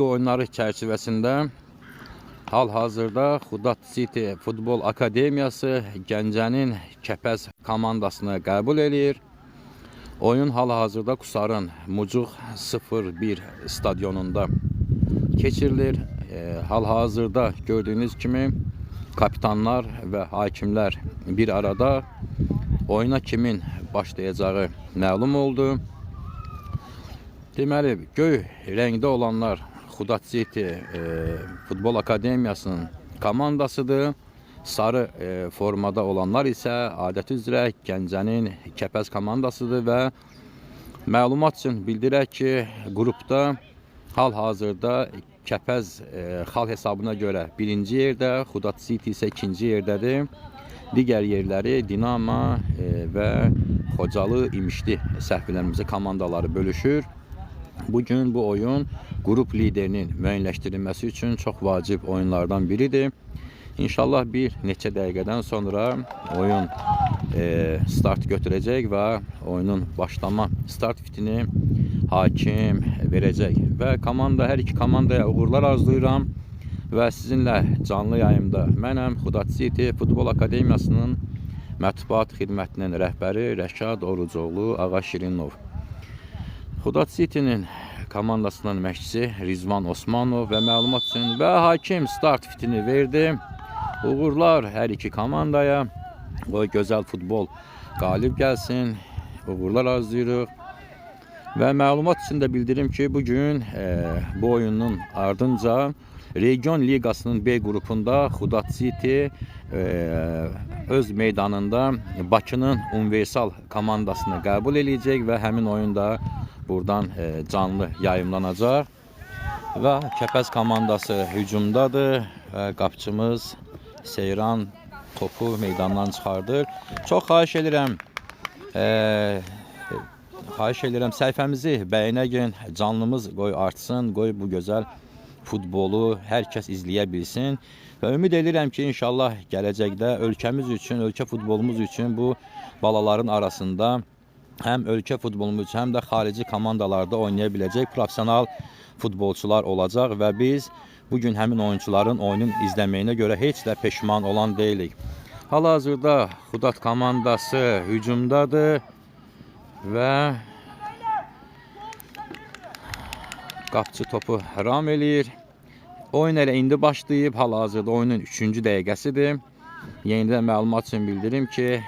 oyunları çərçivəsində hal-hazırda Xudat City Futbol Akademiyası Gəncənin Kəpəz komandasını qəbul edir. Oyun hal-hazırda Qusarın Mucuq 01 stadionunda keçirilir. Hal-hazırda gördüğünüz kimi kapitanlar və hakimlər bir arada oyuna kimin başlayacağı məlum oldu. Deməli, göy rəngdə olanlar Xudat City Futbol Akademiyasının komandasıdır. Sarı formada olanlar isə adəti üzrə Gəncənin Kəpəz komandasıdır və məlumat üçün bildirək ki, qrupda hal-hazırda Kəpəz xal hesabına görə birinci yerdə, Xudat City isə ikinci yerdədir. Digər yerləri Dinamo və Xocalı, İmişli səhvlərimizə komandaları bölüşür. Bugün bu oyun grup liderinin müəyyənləşdirilməsi üçün çox vacib oyunlardan biridir. İnşallah bir neçə dəqiqədən sonra oyun start götürəcək və oyunun başlama start fitini hakim verəcək. Və hər iki komandaya uğurlar arzulayıram və sizinlə canlı yayımda mənəm Xudat City Futbol Akademiyasının mətbuat xidmətinin rəhbəri Rəşad Orucoğlu Ağa Şirinov. Xudat City'nin komandasının məşqçisi Rizvan Osmanov və məlumat üçün və hakim start fitini verdi. Uğurlar hər iki komandaya. O gözəl futbol qalib gəlsin. Uğurlar arzulayırıq. Və məlumat üçün də bildirim ki, bugün bu oyunun ardınca Region Ligasının B qrupunda Xudat City öz meydanında Bakının Universal komandasını qəbul edəcək və həmin oyunda buradan canlı yayımlanacaq. Və Kəpəz komandası hücumdadır və qapçımız Seyran topu meydandan çıxardır. Çox xahiş edirəm səhifəmizi bəyənəgin, canlımız qoy artsın, qoy bu gözəl futbolu hər kəs izləyə bilsin. Və ümid edirəm ki, inşallah gələcəkdə ölkəmiz üçün, ölkə futbolumuz üçün bu balaların arasında həm ölkə futbolumuz üçün, həm də xarici komandalarda oynaya biləcək profesional futbolçular olacaq və biz bugün həmin oyuncuların oyunun izləməyinə görə heç də peşman olan deyilik. Hal-hazırda Xudat komandası hücumdadır və qapçı topu ram eləyir. Oyun elə indi başlayıb, hal-hazırda oyunun 3-cü dəqiqəsidir. Yenidən məlumat üçün bildirim ki,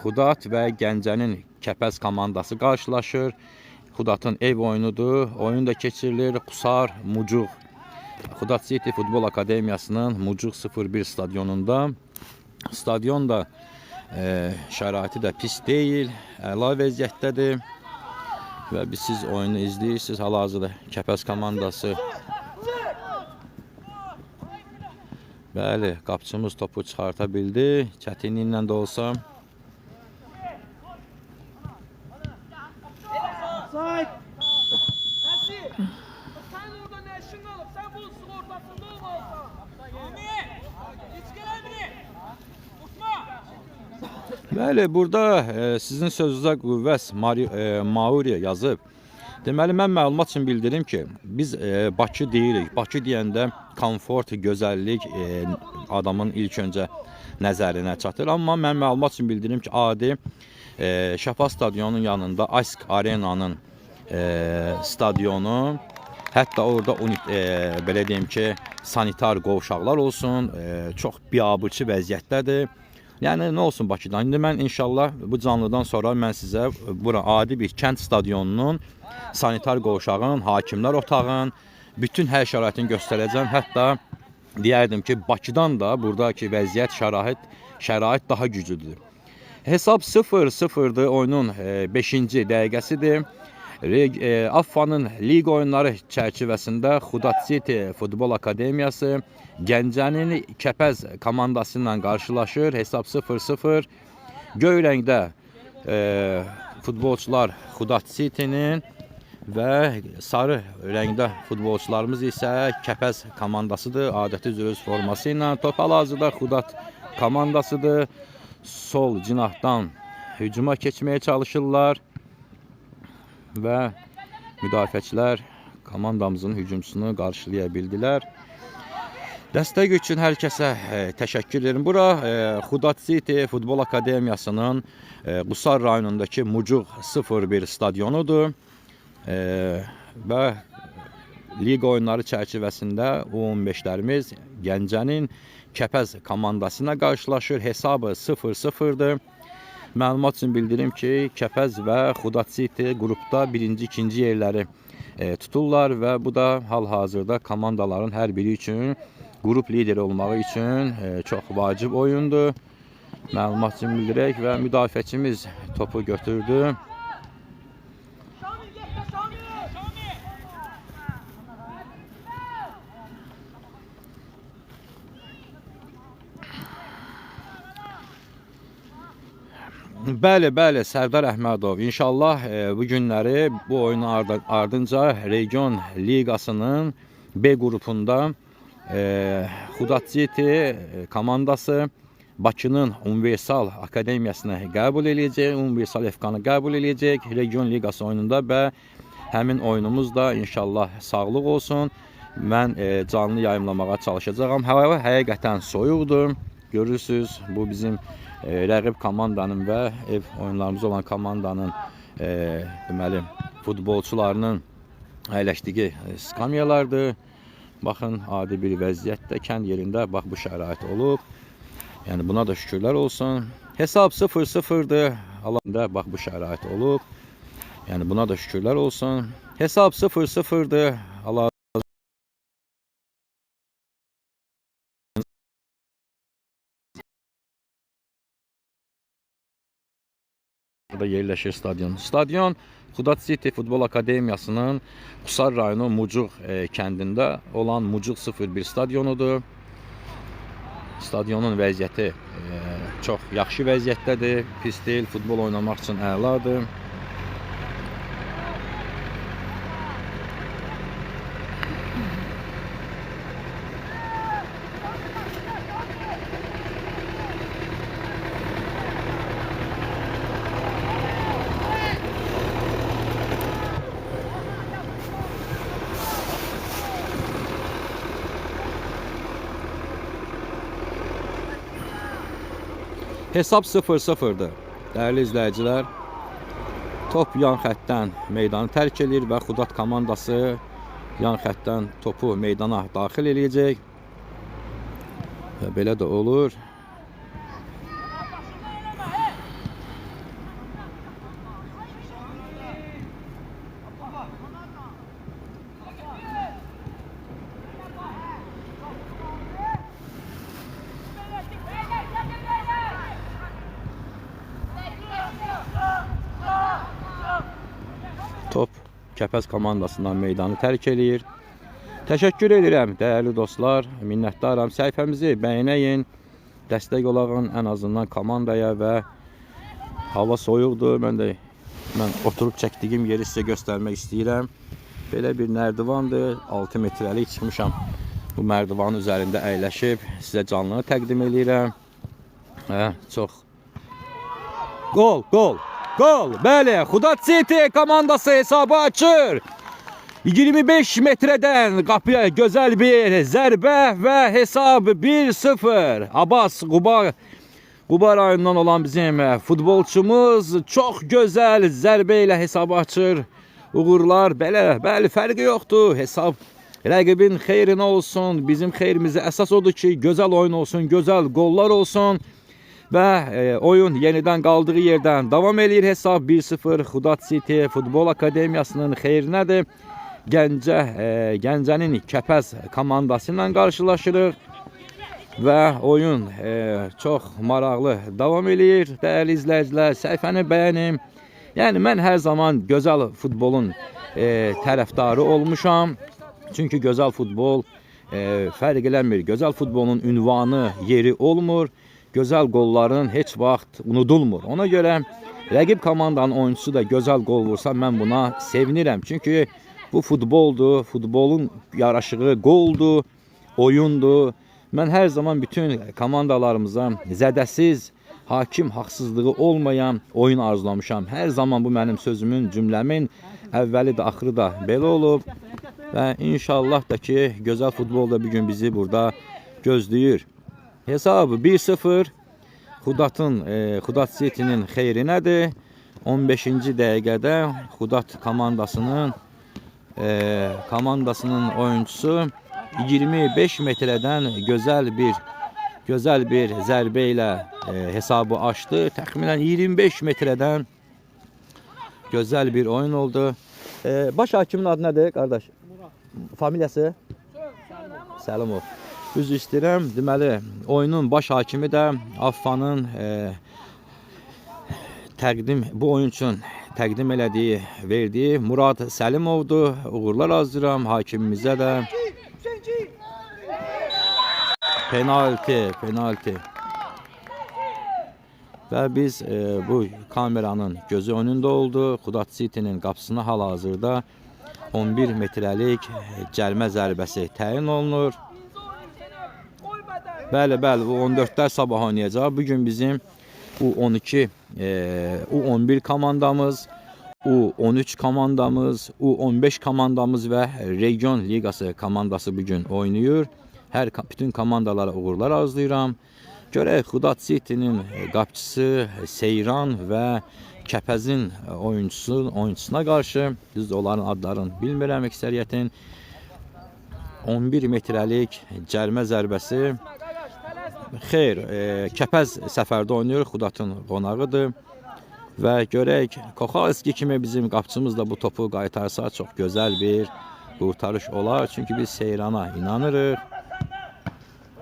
Xudat və Gəncənin Kəpəz komandası qarşılaşır. Xudatın ev oyunudur. Oyun da keçirilir Qusar, Mucuq. Xudat City Futbol Akademiyasının Mucuq 01 stadionunda. Stadion da şəraiti də pis deyil, əla vəziyyətdədir. Və siz oyunu izləyirsiniz. Hal-hazırda Kəpəz komandası. Bəli, qapçımız topu çıxarta bildi. Çətinliklə də olsa. Bəli, burada sizin sözünüzə qüvvəs Mauriya yazıb. Deməli, mən məlumat üçün bildirim ki, biz Bakı deyirik. Bakı deyəndə komfort, gözəllik adamın ilk öncə nəzərinə çatır. Amma mən məlumat üçün bildirim ki, adi Şəfa stadionunun yanında Ask Arenanın stadionu, hətta orada belə deyim ki, sanitar qovşaqlar olsun, çox biabırçı vəziyyətdədir. Yəni, nə olsun Bakıdan? İndi mən inşallah bu canlıdan sonra mən sizə bura adi bir kənd stadionunun, sanitar qovşağın, hakimlər otağın, bütün hər şəraitini göstərəcəm. Hətta deyərdim ki, Bakıdan da buradakı vəziyyət, şərait daha güclüdür. Hesab 0-0'dır, oyunun 5-ci dəqiqəsidir. AFFA'nın lig oyunları çərçivəsində Xudat City Futbol Akademiyası Gəncənin Kəpəz komandası ilə qarşılaşır. Hesab 0-0. Göy rəngdə futbolçular Xudat City'nin və sarı rəngdə futbolçularımız isə Kəpəz komandasıdır. Adəti üzrə öz forması ilə. Top hal-hazırda Xudat komandasıdır. Sol cinahdan hücuma keçməyə çalışırlar və müdafiəçilər komandamızın hücumçusunu qarşılaya bildilər. Dəstək üçün hər kəsə təşəkkür edirəm. Bura Xudat City Futbol Akademiyasının Qusar rayonundakı Mucuq 01 stadionudur. Və liqa oyunları çərçivəsində U15'lərimiz Gəncənin Kəpəz komandasına qarşılaşır. Hesabı 0-0'dır. Məlumat üçün bildirim ki, Kəpəz və Xudat City qrupda birinci, ikinci yerləri tuturlar və bu da hal-hazırda komandaların hər biri üçün qrup lideri olmağı üçün çox vacib oyundur. Məlumat üçün bildirək və müdafiəçimiz topu götürdü. Bəli, Sərdar Əhmədov. İnşallah bu günləri bu oyunun ardınca Region Liqasının B qrupunda Xudat City komandası Bakının Universal Akademiyasını qəbul edəcək, Universal FK-nı qəbul edəcək Region Liqası oyununda və həmin oyunumuz da inşallah sağlıq olsun. Mən canlı yayımlamağa çalışacağam. Hava həqiqətən soyuqdur. Görürsünüz, bu bizim rəqib komandanın və ev oyunlarımız olan komandanın deməli futbolçularının əyləşdiyi skamyalardır. Baxın, adi bir vəziyyətdə kənd yerində bax bu şərait olub. Yəni buna da şükürlər olsun. Hesab 0-0'dır. Alanda bax bu şərait olub. Yəni buna da şükürlər olsun. Hesab 0-0'dır. Allah burada yerləşir stadion. Stadion Xudat City Futbol Akademiyasının Qusar rayonu Mucuq kəndində olan Mucuq 01 stadionudur. Stadionun vəziyyəti çox yaxşı vəziyyətdədir. Pis deyil, futbol oynamaq üçün əladır. Hesab 0-0'dır. Değerli izləyicilər, top yan xəttdən meydanı tərk edir və Xudat komandası yan xəttdən topu meydana daxil eləyəcək. Və belə də olur. Top Kəpəz komandasından meydanı tərk eləyir. Təşəkkür edirəm dəyərli dostlar, minnətdaram. Səhifəmizi bəyənəyin, dəstək olağın ən azından komandaya və hava soyuqdur. Mən oturub çəkdiyim yeri sizə göstərmək istəyirəm. Belə bir nərdivandır, 6 metrəlik çıxmışam. Bu mərdivanın üzərində əyləşib sizə canlını təqdim edirəm. Çox Gol! Bəli, Xudat City komandası hesabı açır. 25 metreden qapıya gözəl bir zərbə və hesab 1-0. Abbas Quba rayonundan olan bizim futbolçumuz çox gözəl zərbə ilə hesabı açır. Uğurlar, bəli, fərqi yoxdur. Hesab rəqibin xeyrinə olsun, bizim xeyrimizə əsas odur ki, gözəl oyun olsun, gözəl qollar olsun. Və oyun yenidən qaldığı yerdən davam edir. Hesab 1-0 Xudat City Futbol Akademiyasının xeyrinədir. Gəncənin Kəpəz komandası ilə qarşılaşırıq. Və oyun çox maraqlı davam edir. Dəyərli izləyicilər, səhifəni bəyənin. Yəni mən hər zaman gözəl futbolun tərəfdarı olmuşam. Çünki gözəl futbol fərq eləmir. Gözəl futbolun ünvanı, yeri olmur. Gözəl qolların heç vaxt unudulmur. Ona görə rəqib komandanın oyuncusu da gözəl qol vursa mən buna sevinirəm. Çünki bu futboldur, futbolun yaraşığı qoldur, oyundur. Mən hər zaman bütün komandalarımıza zədəsiz, hakim haqsızlığı olmayan oyun arzulamışam. Hər zaman bu mənim sözümün, cümləmin əvvəli də, axırı da belə olub. Və inşallah da ki, gözəl futbol da bugün bizi burada gözləyir. Hesabı 1-0 Xudat City'nin xeyrinədir. 15-ci dəqiqədə Xudat komandasının oyuncusu 25 metrədən gözəl bir zərbə ilə hesabı açdı. Təxminən 25 metrədən gözəl bir oyun oldu. Baş hakimin adı nədir qardaş? Familiyası? Səlimov. Üzr istəyirəm. Deməli, oyunun baş hakimi də Affanın bu oyun üçün təqdim elədiyi, verdiyi Murad Səlimovdur. Uğurlar arzulayıram hakimimizə də. Penalti. Və biz bu kameranın gözü önündə oldu. Xudat City'nin qapısına hal-hazırda 11 metrəlik cəlmə zərbəsi təyin olunur. Bəli, bu 14'lər sabah oynayacaq. Bugün bizim U12, U11 komandamız, U13 komandamız, U15 komandamız və Region Liqası komandası bugün oynayır. Bütün komandalara uğurlar arzulayıram. Görək Xudat City'nin qapçısı Seyran və Kəpəzin oyuncusuna qarşı, düz onların adlarını bilmirəm əksəriyyətin, 11 metrəlik cəlmə zərbəsi. Xeyr, Kəpəz səfərdə oynayır, Xudatın qonağıdır. Və görək, Koxalski kimi bizim qapçımız da bu topu qaytarsa çox gözəl bir qurtarış olar. Çünki biz Seyrana inanırıq.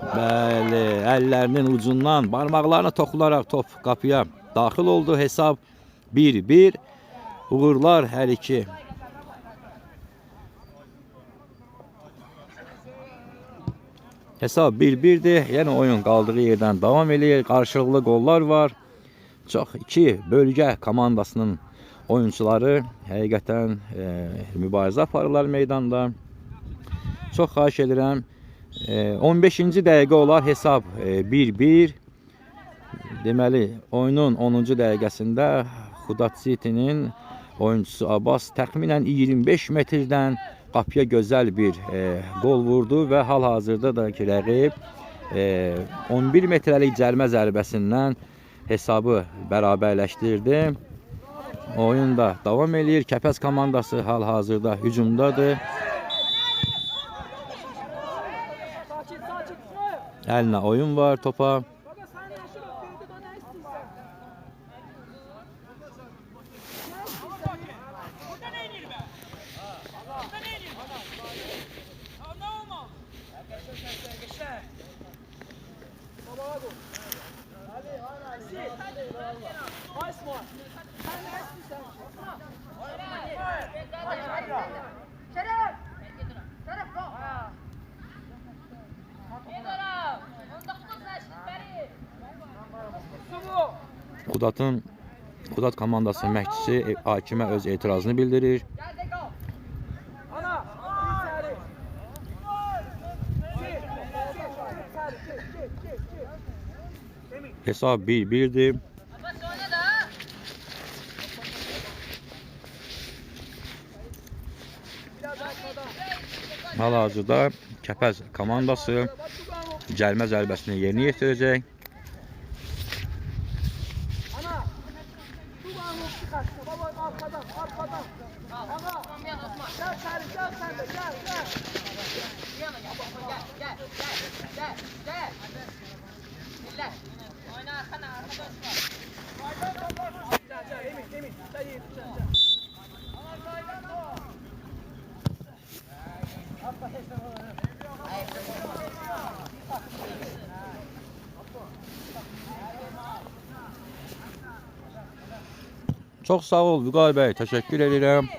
Bəli, əllərinin ucundan, barmaqlarına toxularaq top qapıya daxil oldu. Hesab 1-1. Uğurlar hər iki. Hesab 1-1'dir. Yəni oyun qaldığı yerdən davam edir. Qarşılıqlı qollar var. Çox iki bölgə komandasının oyuncuları həqiqətən mübarizə aparırlar meydanda. Çox xahiş edirəm. 15-ci dəqiqə olar hesab 1-1. Deməli, oyunun 10-cu dəqiqəsində Xudat City'nin oyuncusu Abbas təxminən 25 metrdən qapıya gözəl bir gol vurdu və hal-hazırda da ki, rəqib 11 metrəlik cəlmə zərbəsindən hesabı bərabərləşdirdi. Oyun da davam edir. Kəpəz komandası hal-hazırda hücumdadır. Əlinə oyun var topa. Xudat komandası məşqçisi hakimə öz etirazını bildirir. Hesab 1-1'dir. Hal-hazırda Kəpəz komandası cəlmə zərbəsini yerinə yetirəcək. Çox sağ ol Vüqar bəy, təşəkkür edirəm.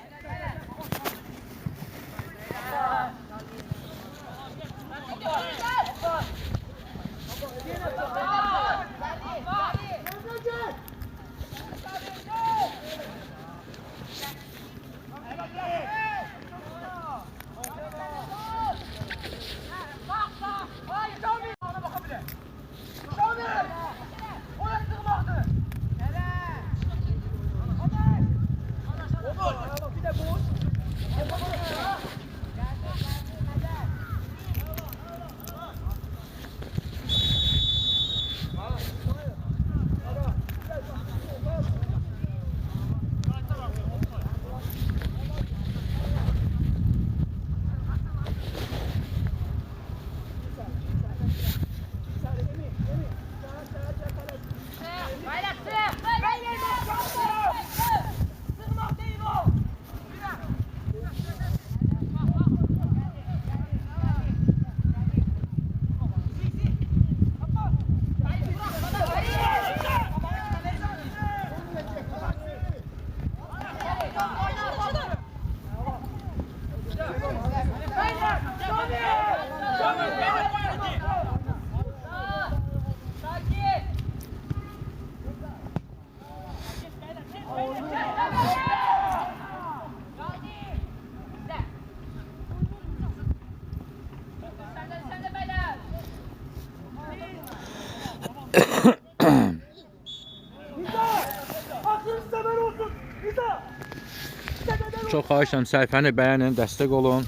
Çox xahiş edirəm, səhifəni bəyənin, dəstək olun.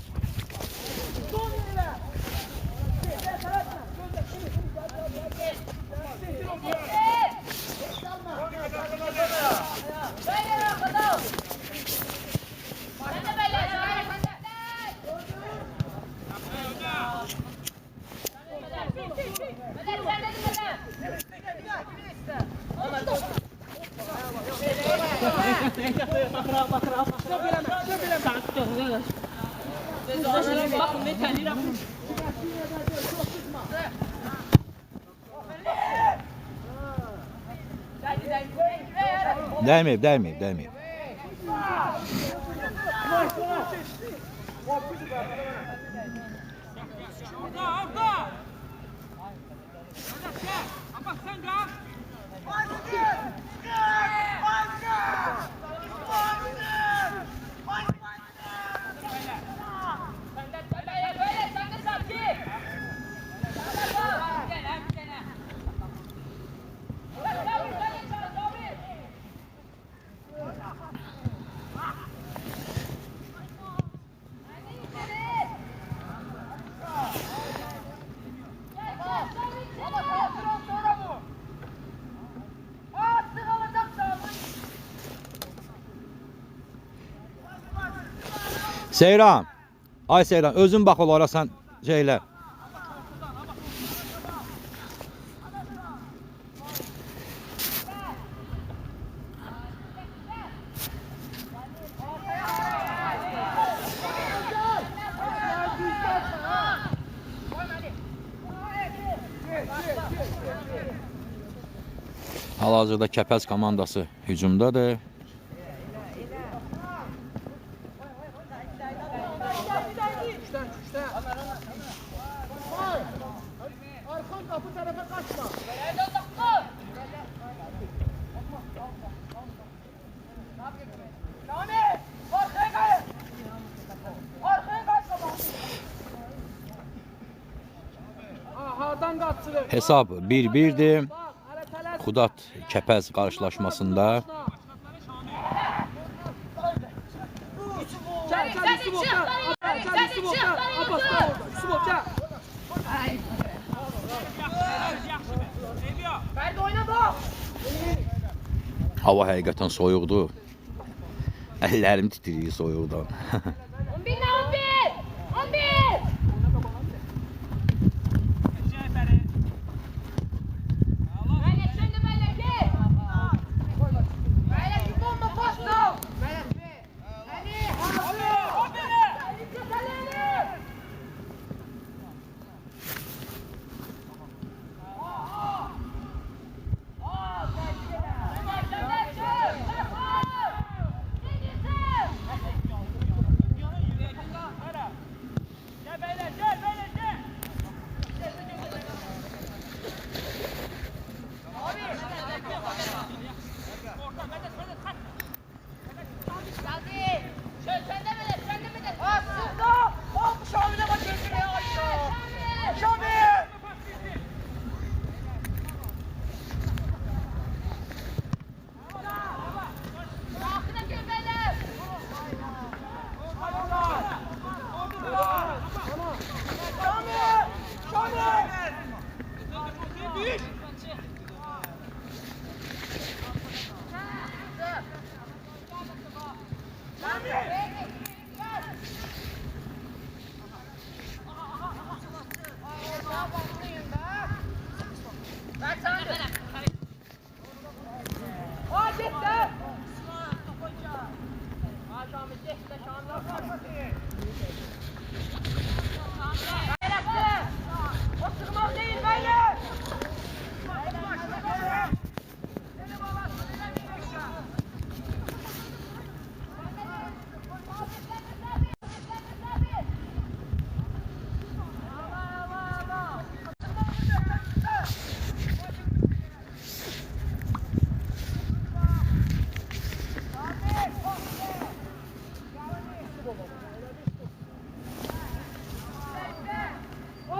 Dəyməyib. Seyran. Ay Seyran, özün bax olara sən şeylə. Hal-hazırda Kəpəz komandası hücumdadır. Hesab 1-1'dir. Xudat Kəpəz qarşılaşmasında. Hava həqiqətən soyuqdur. Əllərim titriyir soyuqdan. 11!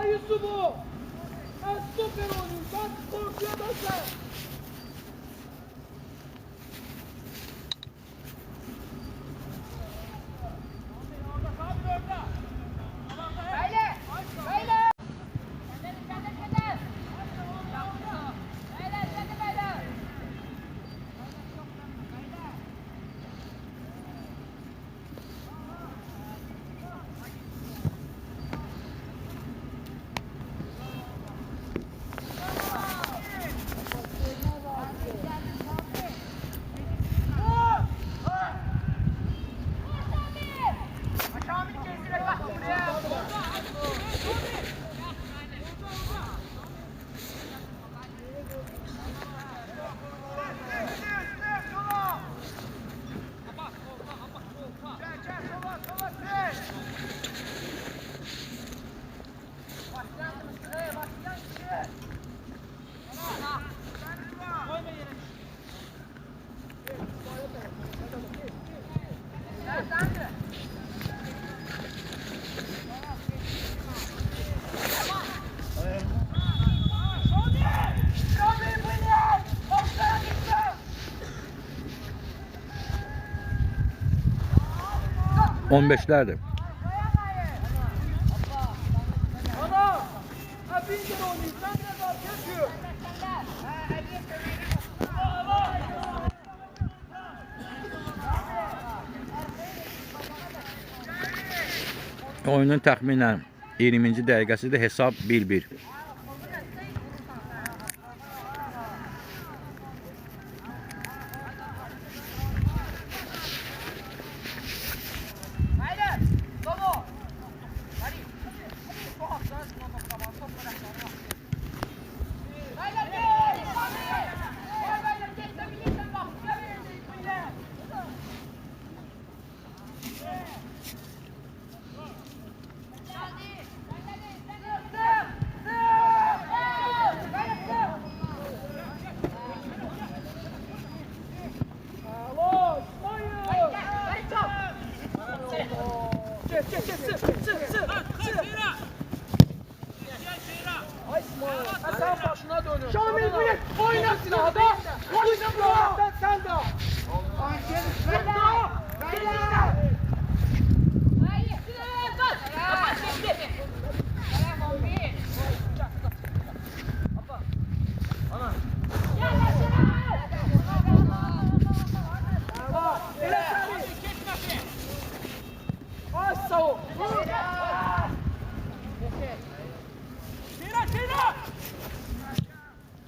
Yusufu! Ben stoper oynayayım. Ben korkuyor da sen. 15'lərdir. Ana! Ha bir kere oynayayım. Sen de daha geçiyor. Oyunun təxminən 20-ci dəqiqəsidir. Hesab 1-1. Alo, İsmail! Çek, sık. Ay İsmail, ha sen başına dönün. Şamil Bilet, oyna silahı. Oyna silahı. Sen de. Ay sağ ol.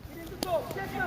Birinci top, çekme.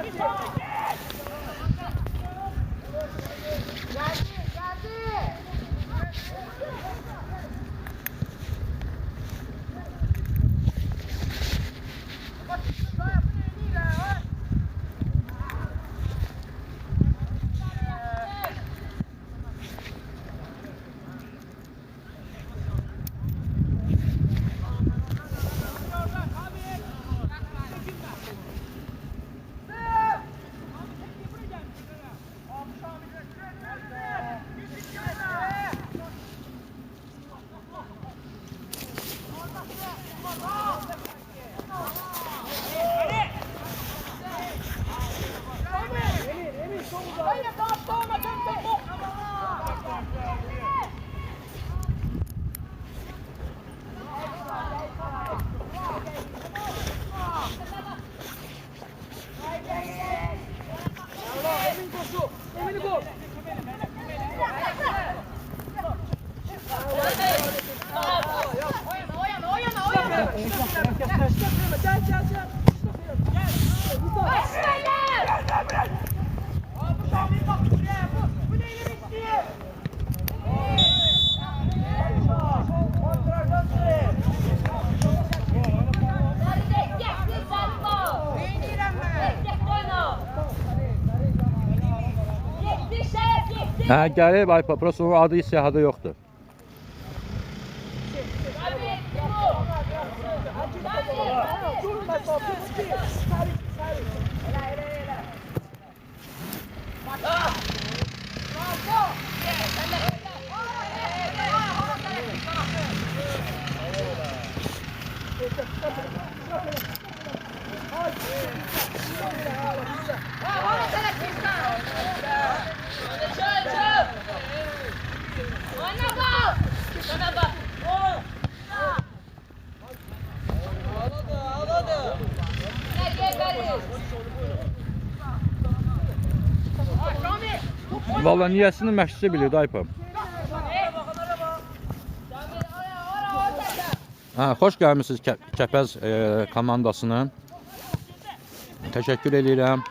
Hə, gəlib Aypa, prosto onun adı siyahıda yoxdur. Valla niyəsini məşqçi bilir Aypa. Xoş gəlmişsiniz Kəpəz komandasına. Təşəkkür edirəm.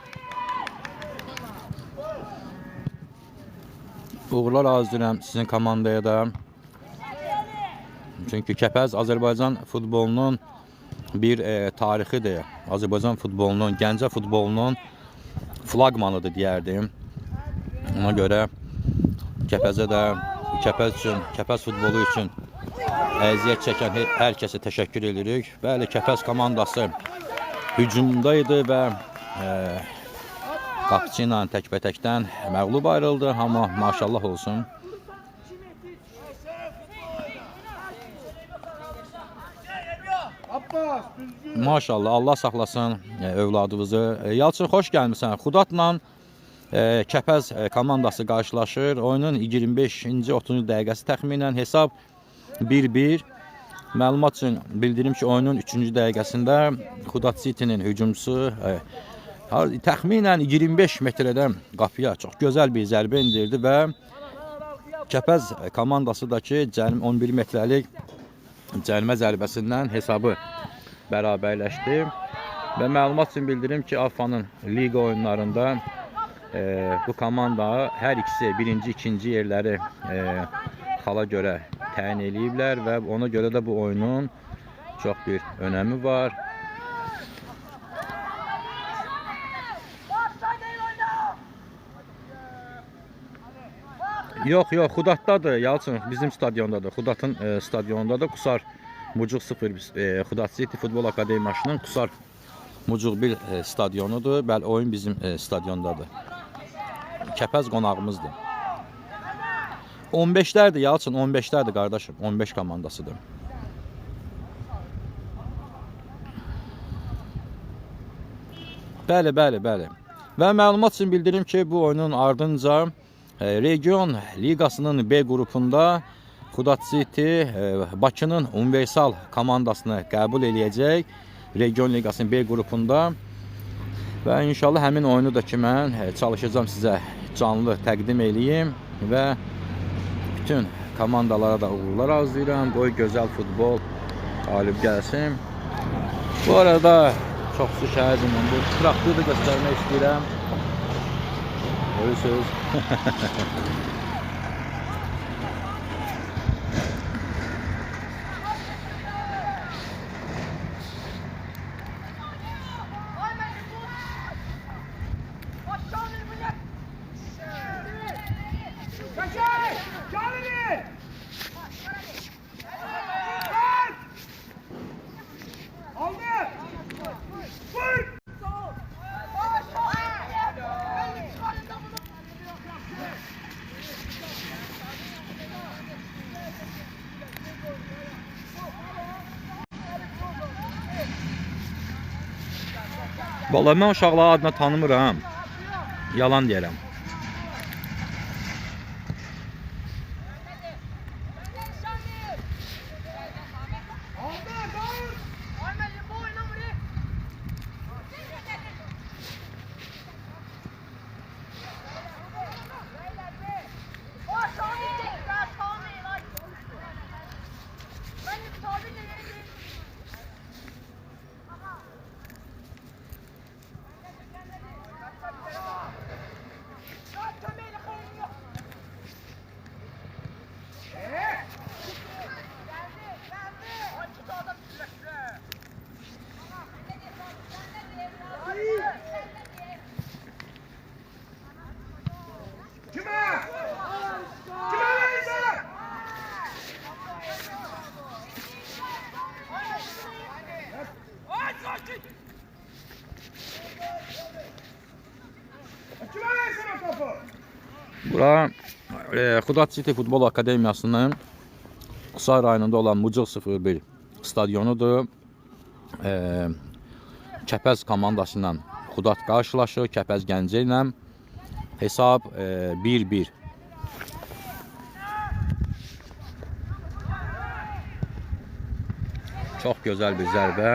Uğurlar arzulayıram sizin komandaya da. Çünki Kəpəz Azərbaycan futbolunun bir tarixidir. Azərbaycan futbolunun, Gəncə futbolunun flaqmanıdır deyərdim. Ona görə Kəpəzə də, Kəpəz futbolu üçün əziyyət çəkən hər kəsə təşəkkür edirik. Bəli, Kəpəz komandası hücumda idi və qapıçı ilə təkbətəkdən məğlub ayrıldı. Amma maşallah olsun. Maşallah, Allah saxlasın övladımızı. Yalçın, xoş gəlmişsən. Xudatla Kəpəz komandası qarşılaşır. Oyunun 25-ci 30-cu dəqiqəsi təxminən hesab 1-1. Məlumat üçün bildirim ki, oyunun 3-cü dəqiqəsində Xudat City'nin hücumçusu təxminən 25 metrədən qapıya çox gözəl bir zərbə indirdi və Kəpəz komandası da ki, 11 metrəlik cərimə zərbəsindən hesabı bərabərləşdi. Və məlumat üçün bildirim ki, AFFA'nın liqa oyunlarında bu komanda hər ikisi birinci, ikinci yerləri xala görə təyin eləyiblər və ona görə də bu oyunun çox bir önəmi var. Yox, Xudatdadır, Yalçın, bizim stadiondadır. Xudatın stadionundadır. Qusar Mucuq 0 Xudat City Futbol Akademiyasının Qusar Mucuq 1 stadionudur. Bəli, oyun bizim stadiondadır. Kəpəz qonağımızdır. 15'lərdir Yalçın, 15'lərdir qardaşım. 15 komandasıdır. Bəli. Və məlumat üçün bildirim ki, bu oyunun ardınca Region Liqasının B qrupunda Xudat City Bakının Universal komandasını qəbul eləyəcək. Region Liqasının B qrupunda. Və inşallah həmin oyunu da ki, mən çalışacağım sizə canlı təqdim eləyim və bütün komandalara da uğurlar arzulayıram. Qoy gözəl futbol qalib gəlsin. Bu arada çox su şəhərcimdən bu traktoru da göstərmək istəyirəm. Görürsünüz. Vallahi mən uşaqları adına tanımıram. Yalan deyirəm. Bura Xudat City Futbol Akademiyasının Qusar rayonunda olan Mucuq 01 stadionudur. Kəpəz komandasından Xudat qarşılaşır. Kəpəz Gəncə ilə hesab 1-1. Çox gözəl bir zərbə.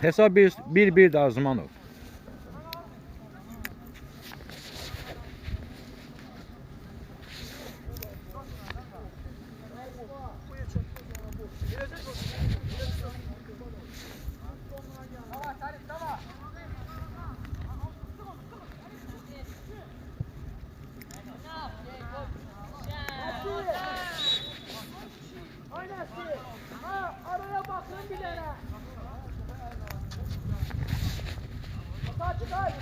Hesab 1-1 də Azmanov. Araya bakın bir tane. Saçı da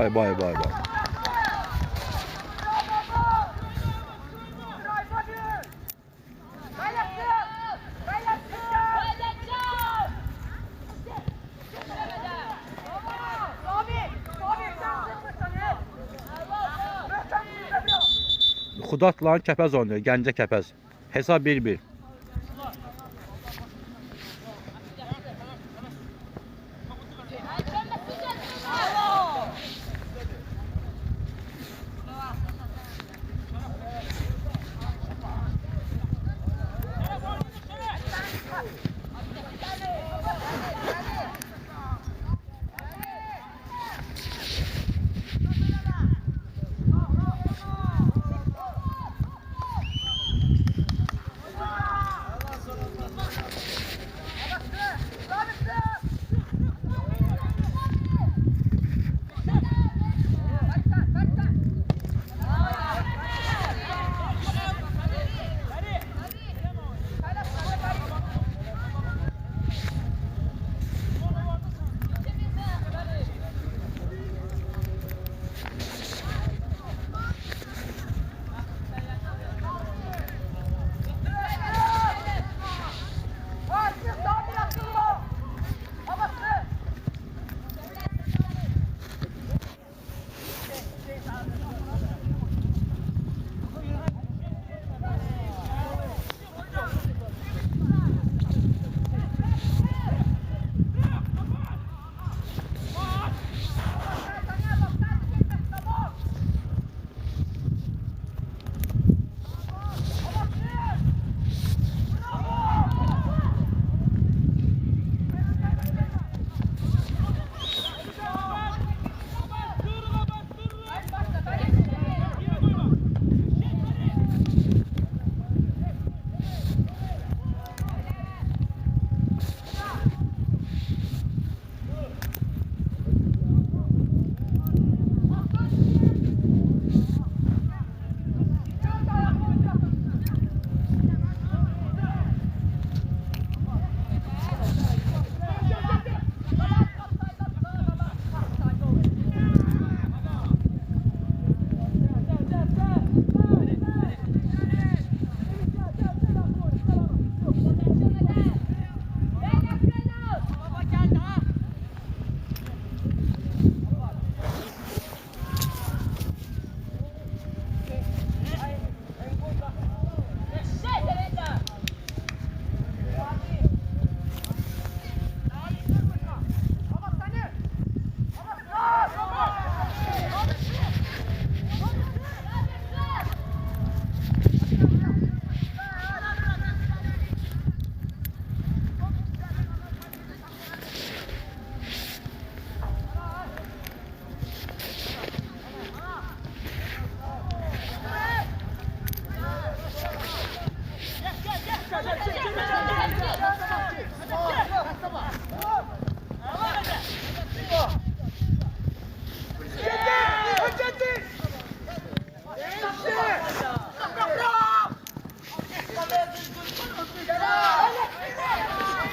Vay. Xudatla Kəpəz oynuyor, Gəncə Kəpəz. Hesab 1-1.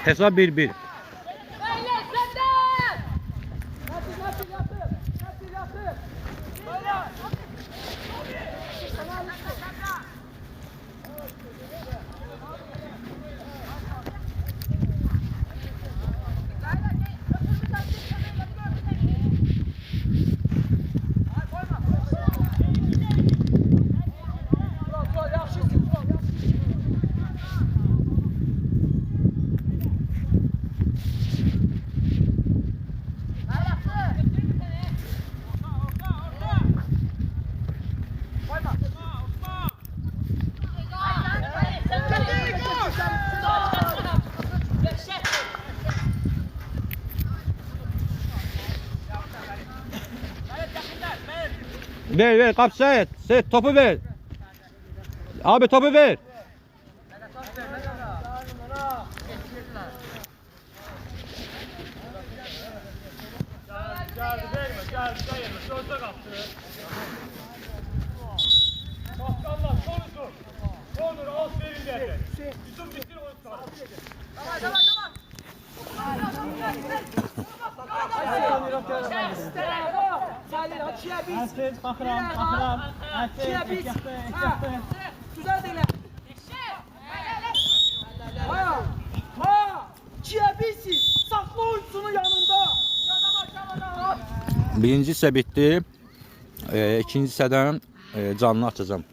Hesab 1-1. Ver kap Seyit. Seyit topu ver. Abi topu ver. Baxıram. Güzel değil. Çiğebilsin. Saklı oyuncusunun yanında. Birinci hissə bitdi. İkinci hissədən canlı açacağım.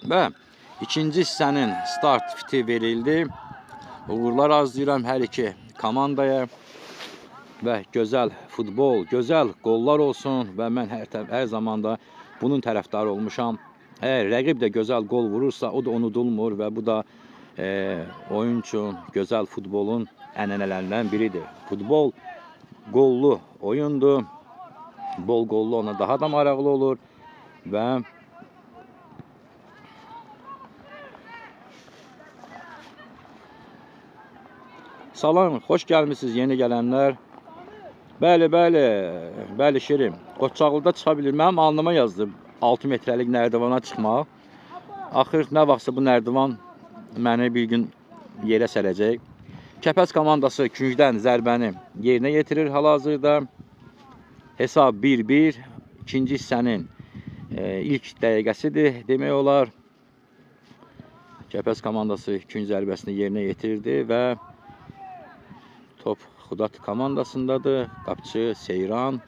Və ikinci hissənin start fiti verildi. Uğurlar arzulayıram hər iki komandaya. Və gözəl futbol, gözəl qollar olsun və mən hər zaman da bunun tərəfdarı olmuşam. Əgər rəqib də gözəl qol vurursa, o da unudulmur və bu da oyun üçün gözəl futbolun ənənələrindən biridir. Futbol qollu oyundur. Bol qollu ona daha da maraqlı olur və salam, xoş gəlmisiniz yeni gələnlər. Bəli Şirin. Qoçaqlıda çıxa bilir. Mənim alnıma yazdı 6 metrəlik nərdivana çıxmaq. Axır nə vaxtsa bu nərdivan məni bir gün yerə sərəcək. Kəpəz komandası küncdən zərbəni yerinə yetirir hal-hazırda. Hesab 1-1. İkinci hissənin ilk dəqiqəsidir demək olar. Kəpəz komandası künc zərbəsini yerinə yetirdi və top Xudat komandasındadır. Qapçı Seyran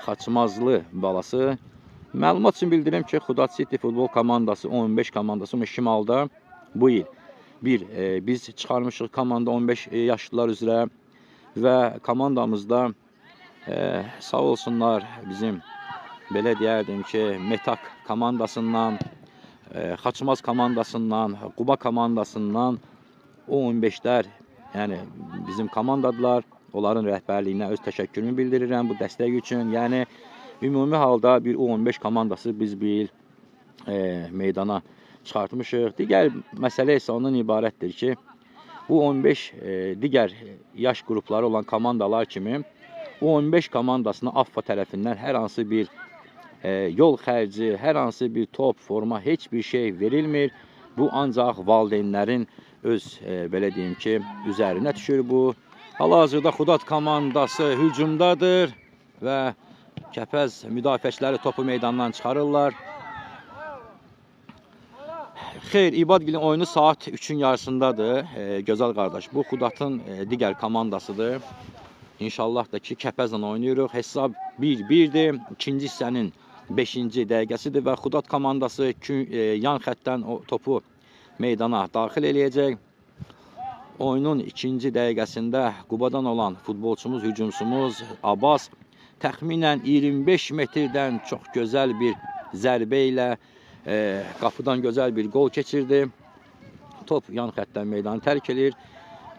Xaçmazlı balası. Məlumat üçün bildirim ki, Xudat City futbol komandası 15 komandası şimalda bu il biz çıxarmışıq komanda 15 yaşlılar üzrə və komandamızda sağ olsunlar bizim belə deyərdim ki, Metak komandasından, Xaçmaz komandasından, Quba komandasından o 15'lər yəni bizim komandadılar. Onların rəhbərliyinə öz təşəkkürümü bildirirəm bu dəstək üçün. Yəni ümumi halda bir U15 komandası biz bu il meydana çıxartmışıq. Digər məsələ isə ondan ibarətdir ki, bu 15 digər yaş qrupları olan komandalar kimi U15 komandasına AFFA tərəfindən hər hansı bir yol xərci, hər hansı bir top, forma, heç bir şey verilmir. Bu ancaq valideynlərin öz belə deyim ki, üzərinə düşür bu. Hal-hazırda Xudat komandası hücumdadır və Kəpəz müdafiəçiləri topu meydandan çıxarırlar. Xeyr, İbadgilin oyunu saat 3-ün yarısındadır. Gözəl qardaş, bu Xudatın digər komandasıdır. İnşallah da ki, Kəpəzlə oynayırıq. Hesab 1-1'dir. İkinci hissənin 5-ci dəqiqəsidir və Xudat komandası yan xəttdən o topu meydana daxil eləyəcək. Oyunun ikinci dəqiqəsində Qubadan olan futbolçumuz, hücumçumuz Abbas təxminən 25 metrdən çox gözəl bir zərbə ilə qapıdan gözəl bir gol keçirdi. Top yan xəttdən meydanı tərk edir.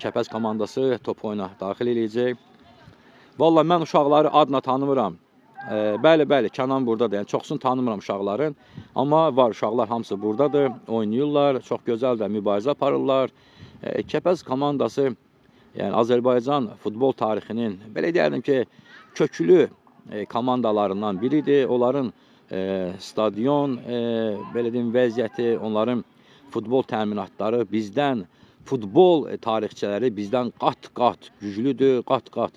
Kəpəz komandası top oyuna daxil eləyəcək. Vallahi mən uşaqları adına tanımıram. Bəli, Kənan burdadır. Yəni çoxsunu tanımıram uşaqların, amma var uşaqlar hamısı burdadır, oynayırlar, çox gözəl də mübarizə aparırlar. Kəpəz komandası yəni Azərbaycan futbol tarixinin belə deyərdim ki, köklü komandalarından biridir. Onların stadion, belə deyim, vəziyyəti, onların futbol təminatları bizdən, futbol tarixçiləri bizdən qat-qat güclüdür, qat-qat.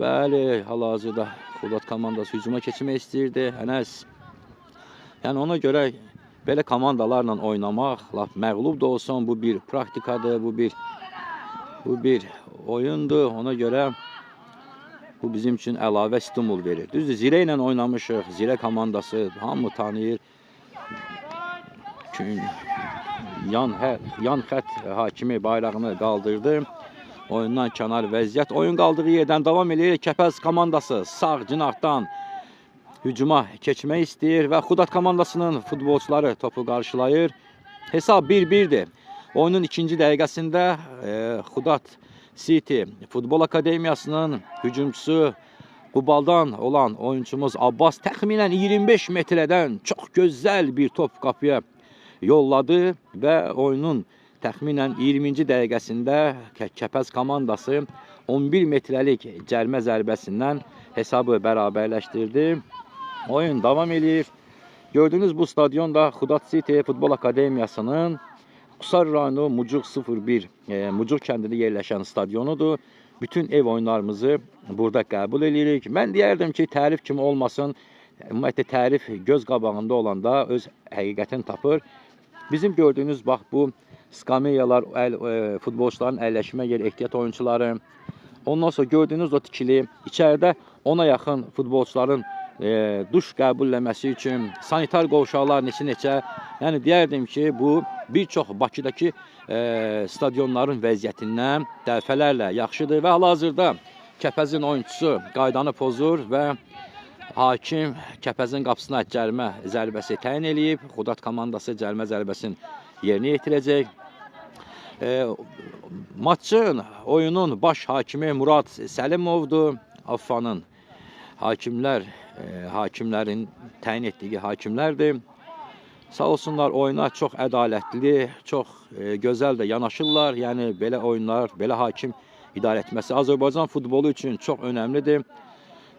Bəli, hal-hazırda Xudat komandası hücuma keçmək istəyirdi. Ənəs. Yəni ona görə belə komandalarla oynamaq, lap məğlub da olsun, bu bir praktikadır, bu bir oyundur. Ona görə bu bizim üçün əlavə stimul verir. Düzdür, Zirə ilə oynamışıq. Zirə komandası hamı tanıyır. Yan xət hakimi bayrağını qaldırdı. Oyundan kənar vəziyyət. Oyun qaldığı yerdən davam edir. Kəpəz komandası sağ cinahdan hücuma keçmək istəyir və Xudat komandasının futbolçuları topu qarşılayır. Hesab 1-1'dir. Oyunun ikinci dəqiqəsində Xudat City Futbol Akademiyasının hücumçusu Qubaldan olan oyuncumuz Abbas təxminən 25 metrədən çox gözəl bir top qapıya yolladı və oyunun təxminən 20-ci dəqiqəsində Kəpəz komandası 11 metrəlik cərmə zərbəsindən hesabı bərabərləşdirdi. Oyun davam edir. Gördüğünüz bu stadion da Xudat City Futbol Akademiyasının Qusar rayonu Mucuq 01 Mucuq kəndində yerləşən stadionudur. Bütün ev oyunlarımızı burada qəbul edirik. Mən deyərdim ki, tərif kimi olmasın. Ümumiyyətlə tərif göz qabağında olanda öz həqiqətini tapır. Bizim gördüğünüz bax bu skamyalar, futbolçuların əyləşmə yeri, ehtiyat oyuncuları. Ondan sonra gördüğünüz o tikili, içəridə ona yaxın futbolçuların duş qəbulləməsi üçün sanitar qovşaqlar neçə. Yəni deyərdim ki, bu bir çox Bakıdakı stadionların vəziyyətindən dəfələrlə yaxşıdır və hal-hazırda Kəpəzin oyuncusu qaydanı pozur və hakim Kəpəzin qapısına cərmə zərbəsi təyin eləyib. Xudat komandası cərmə zərbəsini yerinə yetirəcək. Maçın, oyunun baş hakimi Murad Səlimovdur. Affanın hakimlərin təyin etdiyi hakimlərdir. Sağ olsunlar, oyuna çox ədalətli, çox gözəl də yanaşırlar. Yəni belə oyunlar, belə hakim idarə etməsi Azərbaycan futbolu üçün çox önəmlidir.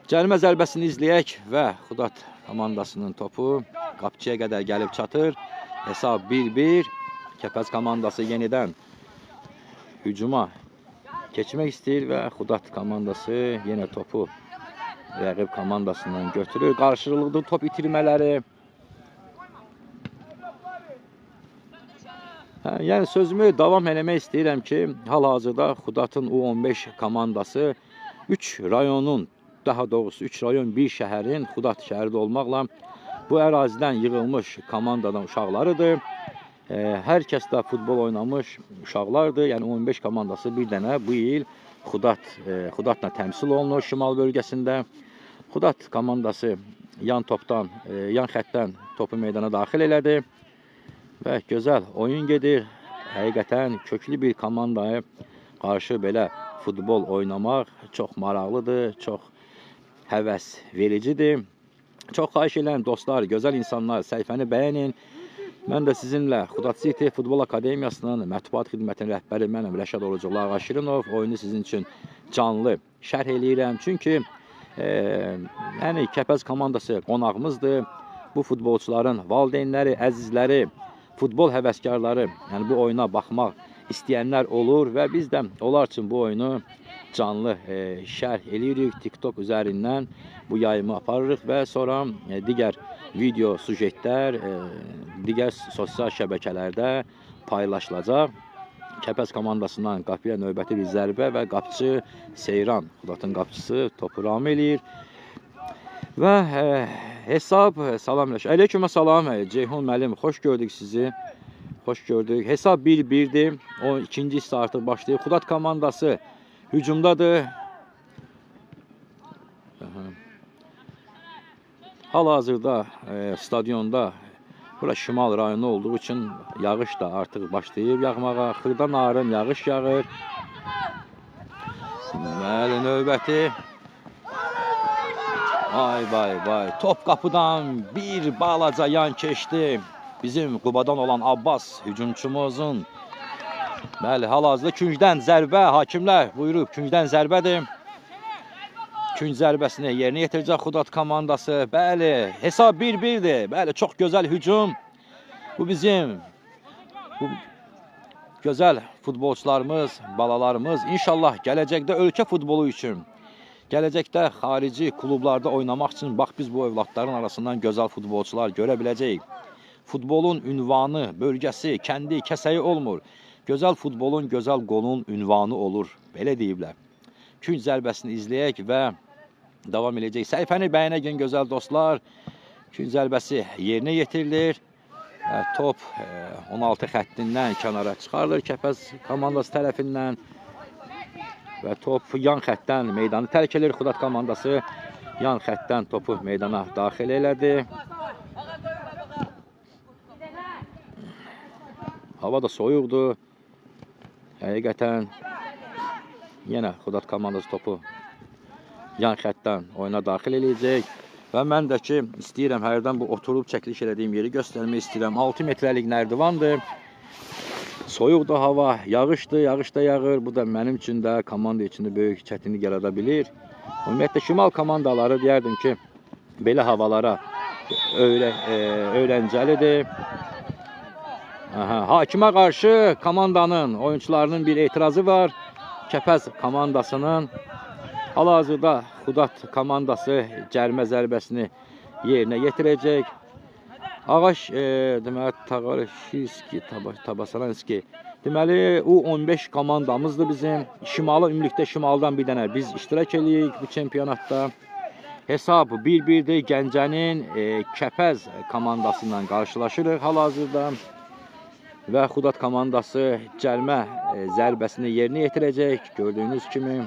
Cərimə zərbəsini izləyək və Xudat komandasının topu qapçıya qədər gəlib çatır. Hesab 1-1. Kəpəz komandası yenidən hücuma keçmək istəyir və Xudat komandası yenə topu rəqib komandasından götürür. Qarşılıqlı top itirmələri. Yəni sözümü davam eləmək istəyirəm ki, hal-hazırda Xudatın U15 komandası 3 rayonun, daha doğrusu 3 rayon, bir şəhərin, Xudat şəhərdə olmaqla bu ərazidən yığılmış komandadan uşaqlarıdır. Hər kəs də futbol oynamış uşaqlardır. Yəni 15 komandası bir dənə bu il Xudatla təmsil olunur şimal bölgəsində. Xudat komandası yan xəttdən topu meydana daxil elədi və gözəl oyun gedir. Həqiqətən köklü bir komandaya qarşı belə futbol oynamaq çox maraqlıdır, çox həvəs vericidir. Çox xahiş edirəm dostlar, gözəl insanlar, səhifəni bəyənin. Mən də sizinlə Xudat City Futbol Akademiyasının mətbuat xidmətinin rəhbəri mənəm Rəşad Oruclu Ağaşirinov. Oyunu sizin üçün canlı şərh eləyirəm. Çünki yəni Kəpəz komandası qonağımızdır. Bu futbolçuların valideynləri, əzizləri, futbol həvəskarları, yəni bu oyuna baxmaq istəyənlər olur və biz də onlar üçün bu oyunu canlı şərh eləyirik. TikTok üzərindən bu yayımı aparırıq və sonra digər video sujetlər digər sosial şəbəkələrdə paylaşılacaq. Kəpəz komandasından qapıya növbəti bir zərbə və qapıcı Seyran, Xudatın qapıcısı topu ram eləyir. Və hesab, salam aleyküm salam Ceyhun müəllim, xoş gördük sizi. Xoş gördük. Hesab 1-1'dir. O ikinci hissə artıq başlayır. Xudat komandası hücumdadır. Hal-hazırda stadionda bura şimal rayonu olduğu üçün yağış da artıq başlayıb yağmağa. Xırda narın yağış yağır. Bəli, növbəti Vay vay vay. Top qapıdan bir balaca yan keçdi. Bizim Qubadan olan Abbas hücumçumuzun. Bəli, hal-hazırda küncdən zərbə. Hakimlər buyurub, küncdən zərbədir. Künc zərbəsini yerinə yetirəcək Xudat komandası. Bəli, hesab 1-1'dir. Bəli, çox gözəl hücum. Bu bizim gözəl futbolçularımız, balalarımız inşallah gələcəkdə ölkə futbolu üçün, gələcəkdə xarici klublarda oynamaq üçün bax biz bu övladların arasından gözəl futbolçular görə biləcəyik. Futbolun ünvanı, bölgəsi, kəndi, kəsəyi olmur. Gözəl futbolun, gözəl qolun ünvanı olur. Belə deyiblər. Künc zərbəsini izləyək və davam edəcək. Səhifəni bəyənəgin gözəl dostlar. Künc zərbəsi yerinə yetirilir. Top 16 xəttindən kənara çıxarılır Kəpəz komandası tərəfindən. Və top yan xəttdən meydanı tərk edir. Xudat komandası yan xəttdən topu meydana daxil elədi. Hava da soyuqdur. Həqiqətən yenə Xudat komandası topu yan xəttdən oyuna daxil eləyəcək. Və mən də ki, istəyirəm hərdən bu oturub çəkiliş elədiyim yeri göstərmək istəyirəm. 6 metrəlik nərdivandır. Soyuqdur hava, yağışdır, yağış da yağır. Bu da mənim üçün də, komanda içində böyük çətinlik yarada bilir. Ümumiyyətlə, şimal komandaları deyərdim ki, belə havalara öyrəncəlidir. Hakimə qarşı komandanın, oyuncularının bir etirazı var. Kəpəz komandasının. Hal-hazırda Xudat komandası cərimə zərbəsini yerinə yetirəcək. Ağaş, deməli, Tabasaranski. Deməli, U15 komandamızdır bizim. Şimalı, ümumilikdə şimaldan bir dənə biz iştirak edirik bu çempionatda. Hesab 1-1'dir. Gəncənin Kəpəz komandasından qarşılaşırıq hal-hazırda. Və Xudat komandası cərimə zərbəsini yerinə yetirəcək. Gördüyünüz kimi.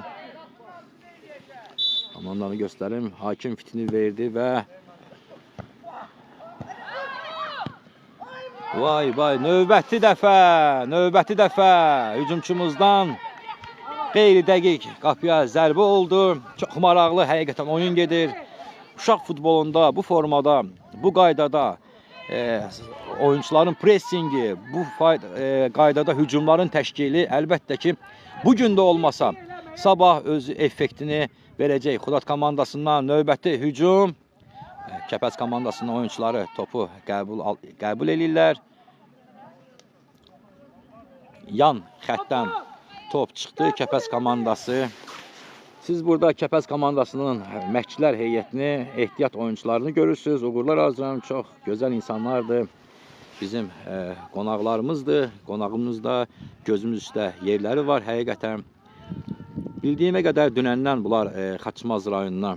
Komandanı göstərim. Hakim fitini verdi və vay vay, növbəti dəfə hücumçumuzdan qeyri dəqiq qapıya zərbə oldu. Çox maraqlı, həqiqətən oyun gedir. Uşaq futbolunda, bu formada, bu qaydada oyuncuların pressingi, bu qaydada hücumların təşkili əlbəttə ki, bugün də olmasa sabah öz effektini verəcək. Xudat komandasından növbəti hücum. Kəpəz komandasının oyuncuları topu qəbul edirlər. Yan xəttdən top çıxdı Kəpəz komandası. Siz burada Kəpəz komandasının məşqçilər heyətini, ehtiyat oyuncularını görürsünüz. Uğurlar arzulayıram. Çox gözəl insanlardır. Bizim qonaqlarımızdır. Qonağımızda gözümüz üstə yerləri var həqiqətən. Bildiyimə qədər dünəndən bunlar Xaçmaz rayonuna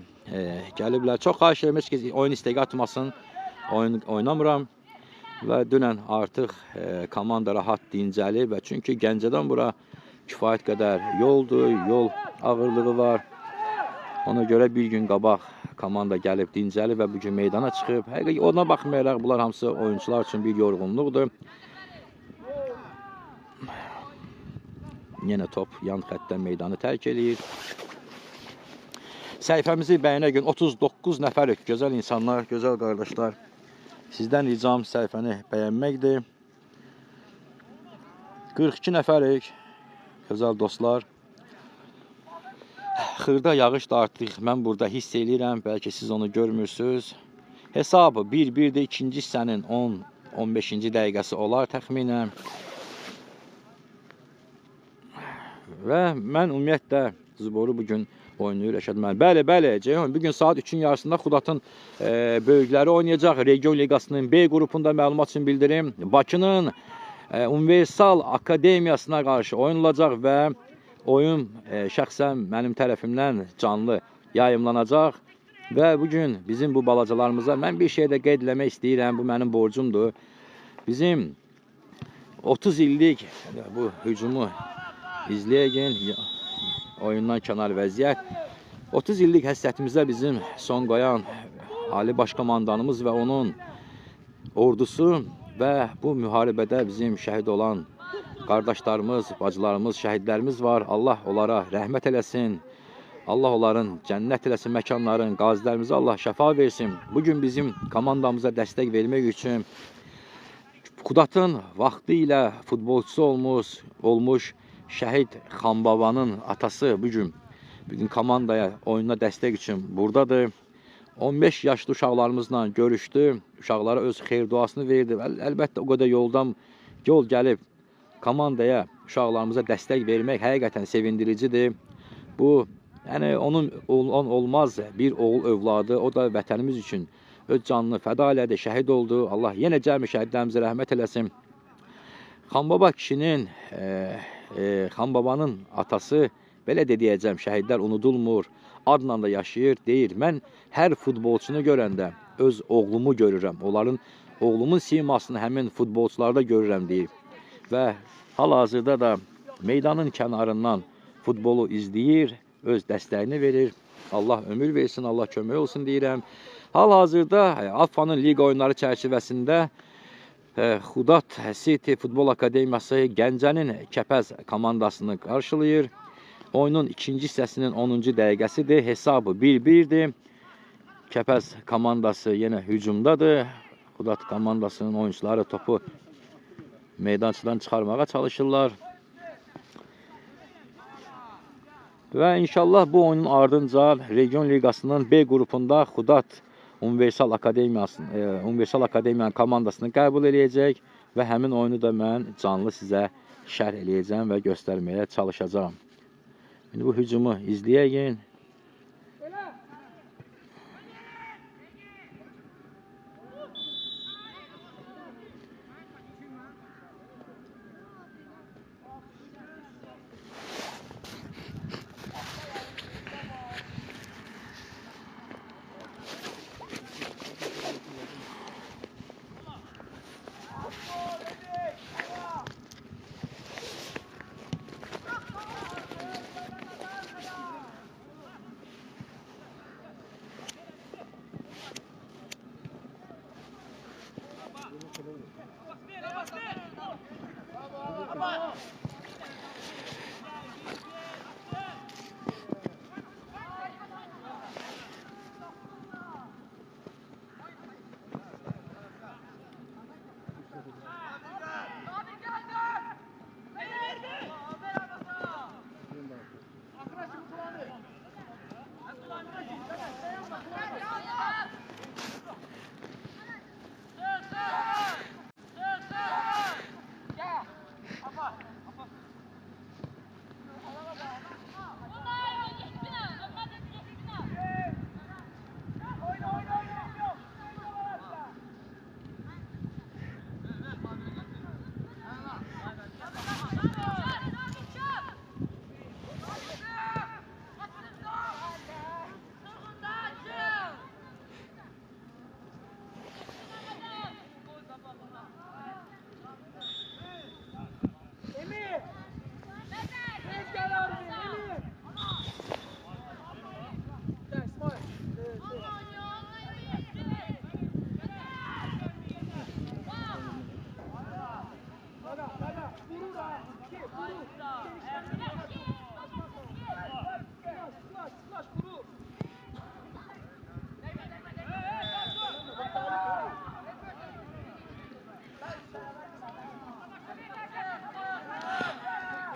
gəliblər. Çox xahiş edirəm ki, oyun istəyi atmasın. Oynamıram. Və dünən artıq komanda rahat dincəlib. Çünki Gəncədən bura kifayət qədər yoldur, yol ağırlığı var. Ona görə bir gün qabaq komanda gəlib dincəlib və bugün meydana çıxıb. Həqiqətən ona baxmayaraq bunlar hamısı oyuncular üçün bir yorğunluqdur. Yenə top yan xəttdən meydanı tərk eləyir. Səhifəmizi bəyənə gün 39 nəfərik gözəl insanlar, gözəl qardaşlar. Sizdən ricam səhifəni bəyənməkdir. 42 nəfərik gözəl dostlar. Xırda yağış da artıq mən burada hiss eləyirəm. Bəlkə siz onu görmürsünüz. Hesabı 1-1'dir. İkinci hissənin 10-15-ci dəqiqəsi olar təxminən. Və mən ümumiyyətlə Zboru bugün oynayır Rəşad müəllim. Bəli, Ceyhun, bugün saat 3-ün yarısında Xudatın böyükləri oynayacaq. Region Liqasının B qrupunda məlumat üçün bildirim. Bakının Universal Akademiyasına qarşı oynanılacaq və oyun şəxsən mənim tərəfimdən canlı yayımlanacaq. Və bugün bizim bu balacalarımıza mən bir şey də qeyd eləmək istəyirəm. Bu mənim borcumdur. Bizim 30 illik bu hücumu izləyək, oyundan kənar vəziyyət. 30 illik həsrətimizə bizim son qoyan Ali Başkomandanımız və onun ordusu və bu müharibədə bizim şəhid olan qardaşlarımız, bacılarımız, şəhidlərimiz var. Allah onlara rəhmət eləsin. Allah onların cənnət eləsin məkanların, qazilərimizə Allah şəfa versin. Bugün bizim komandamıza dəstək vermək üçün Xudatın vaxtı ilə futbolçusu olmuş şəhid Xanbabanın atası bugün komandaya, oyununa dəstək üçün buradadır. 15 yaşlı uşaqlarımızla görüşdü. Uşaqlara öz xeyir duasını verdi. Əlbəttə o qədər yol gəlib komandaya, uşaqlarımıza dəstək vermək həqiqətən sevindiricidir. Bu, yəni onun olmaz bir oğul övladı, o da vətənimiz üçün öz canını fəda elədi, şəhid oldu. Allah yenə cəmi şəhidlərimizə rəhmət eləsin. Xanbaba kişinin, Xanbabanın atası, belə də deyəcəm, şəhidlər unudulmur, adla da yaşayır, deyir. Mən hər futbolçunu görəndə öz oğlumu görürəm, oğlumun simasını həmin futbolçularda görürəm deyir. Və hal-hazırda da meydanın kənarından futbolu izləyir, öz dəstəyini verir. Allah ömür versin, Allah kömək olsun deyirəm. Hal-hazırda Affanın liqa oyunları çərçivəsində Xudat City Futbol Akademiyası Gəncənin Kəpəz komandasını qarşılayır. Oyunun ikinci hissəsinin 10-cu dəqiqəsidir. Hesabı 1-1-dir. Kəpəz komandası yenə hücumdadır. Xudat komandasının oyuncuları topu meydançadan çıxarmağa çalışırlar. Və inşallah bu oyunun ardınca Region Liqasının B qrupunda Xudat Universal Akademiyanın komandasını qəbul eləyəcək və həmin oyunu da mən canlı sizə şərh eləyəcəm və göstərməyə çalışacağım. İndi bu hücumu izləyək.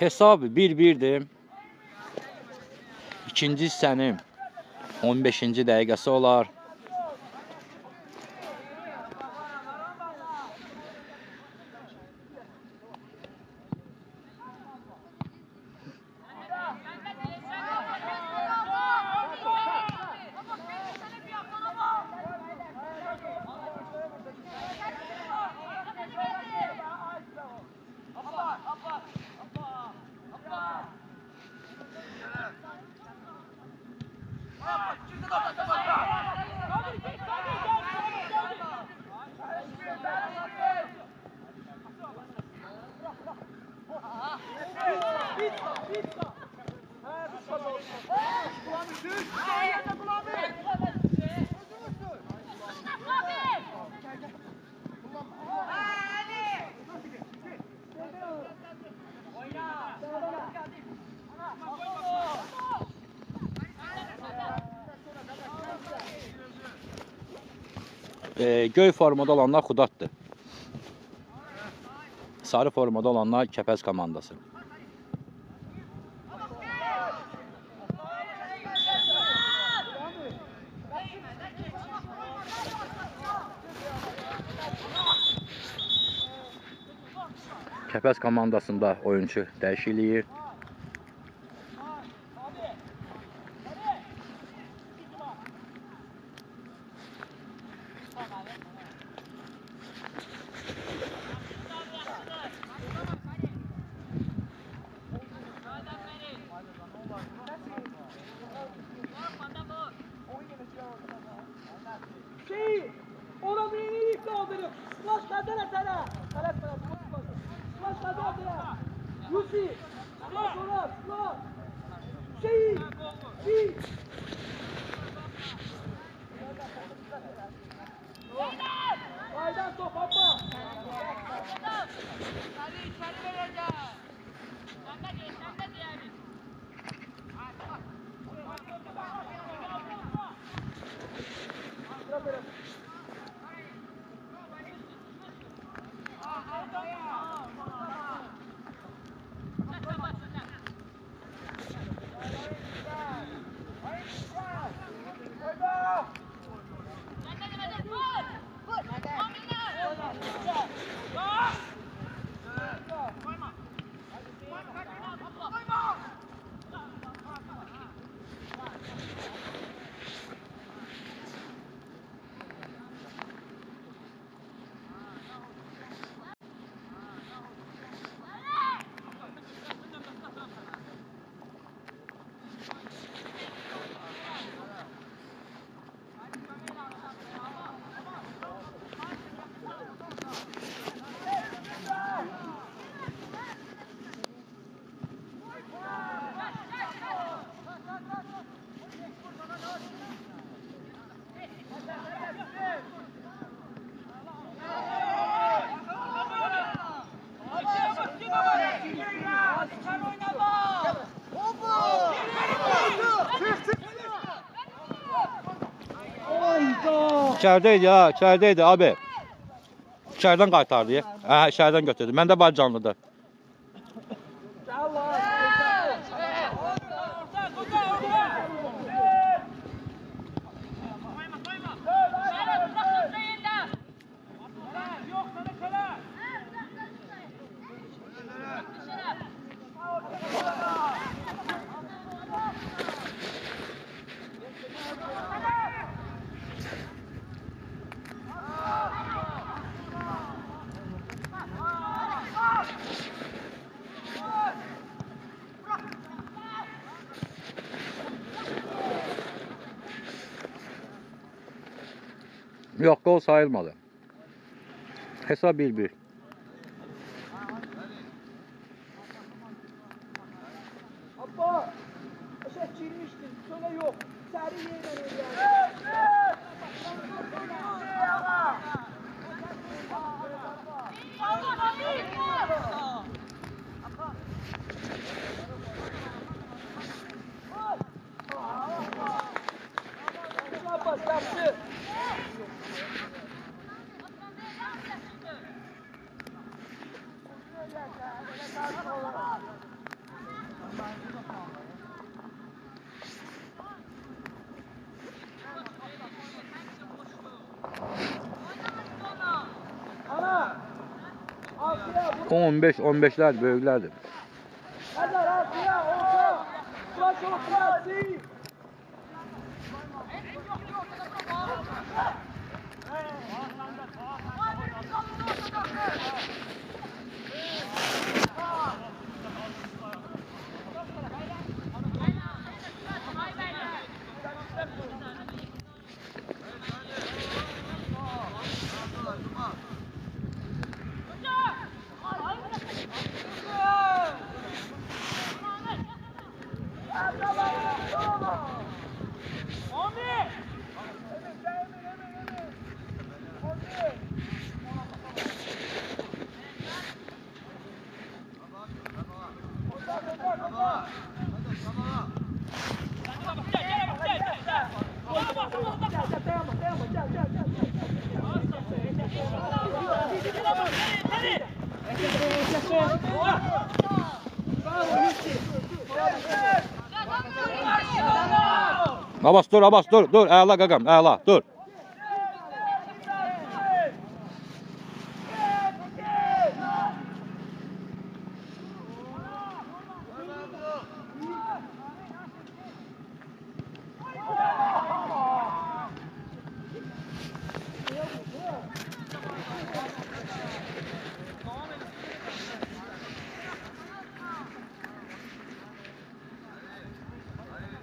Hesab 1-1'dir. İkinci hissənin 15-ci dəqiqəsi olar. Göy formada olanlar Xudatdır. Sarı formada olanlar Kəpəz komandası. Kəpəz komandasında oyuncu dəyişikliyi. Ona bir iyilik kaldırıp. Slash kadene sana. Kalep sana. Slash kadene. Yusi. Slash ona. Slash. Şey. Aydan top atma. İçəridəydi ha, içəridəydi abi. İçəridən qaytardı ya. Hə, içəridən götürdü. Məndə var canlıdır. Yok, gol sayılmadı. Hesap 1-1. Abba, aşağı çirmiştin. Söyle yok. Seri yerden öyle. Abbas yaptı. Ana! 15-15'ler böyüklerdir. Hazır altıya orta! Flash orta! Seyir! Gel. Abbas dur, Abbas dur, dur. Əla qaqam, əla, dur.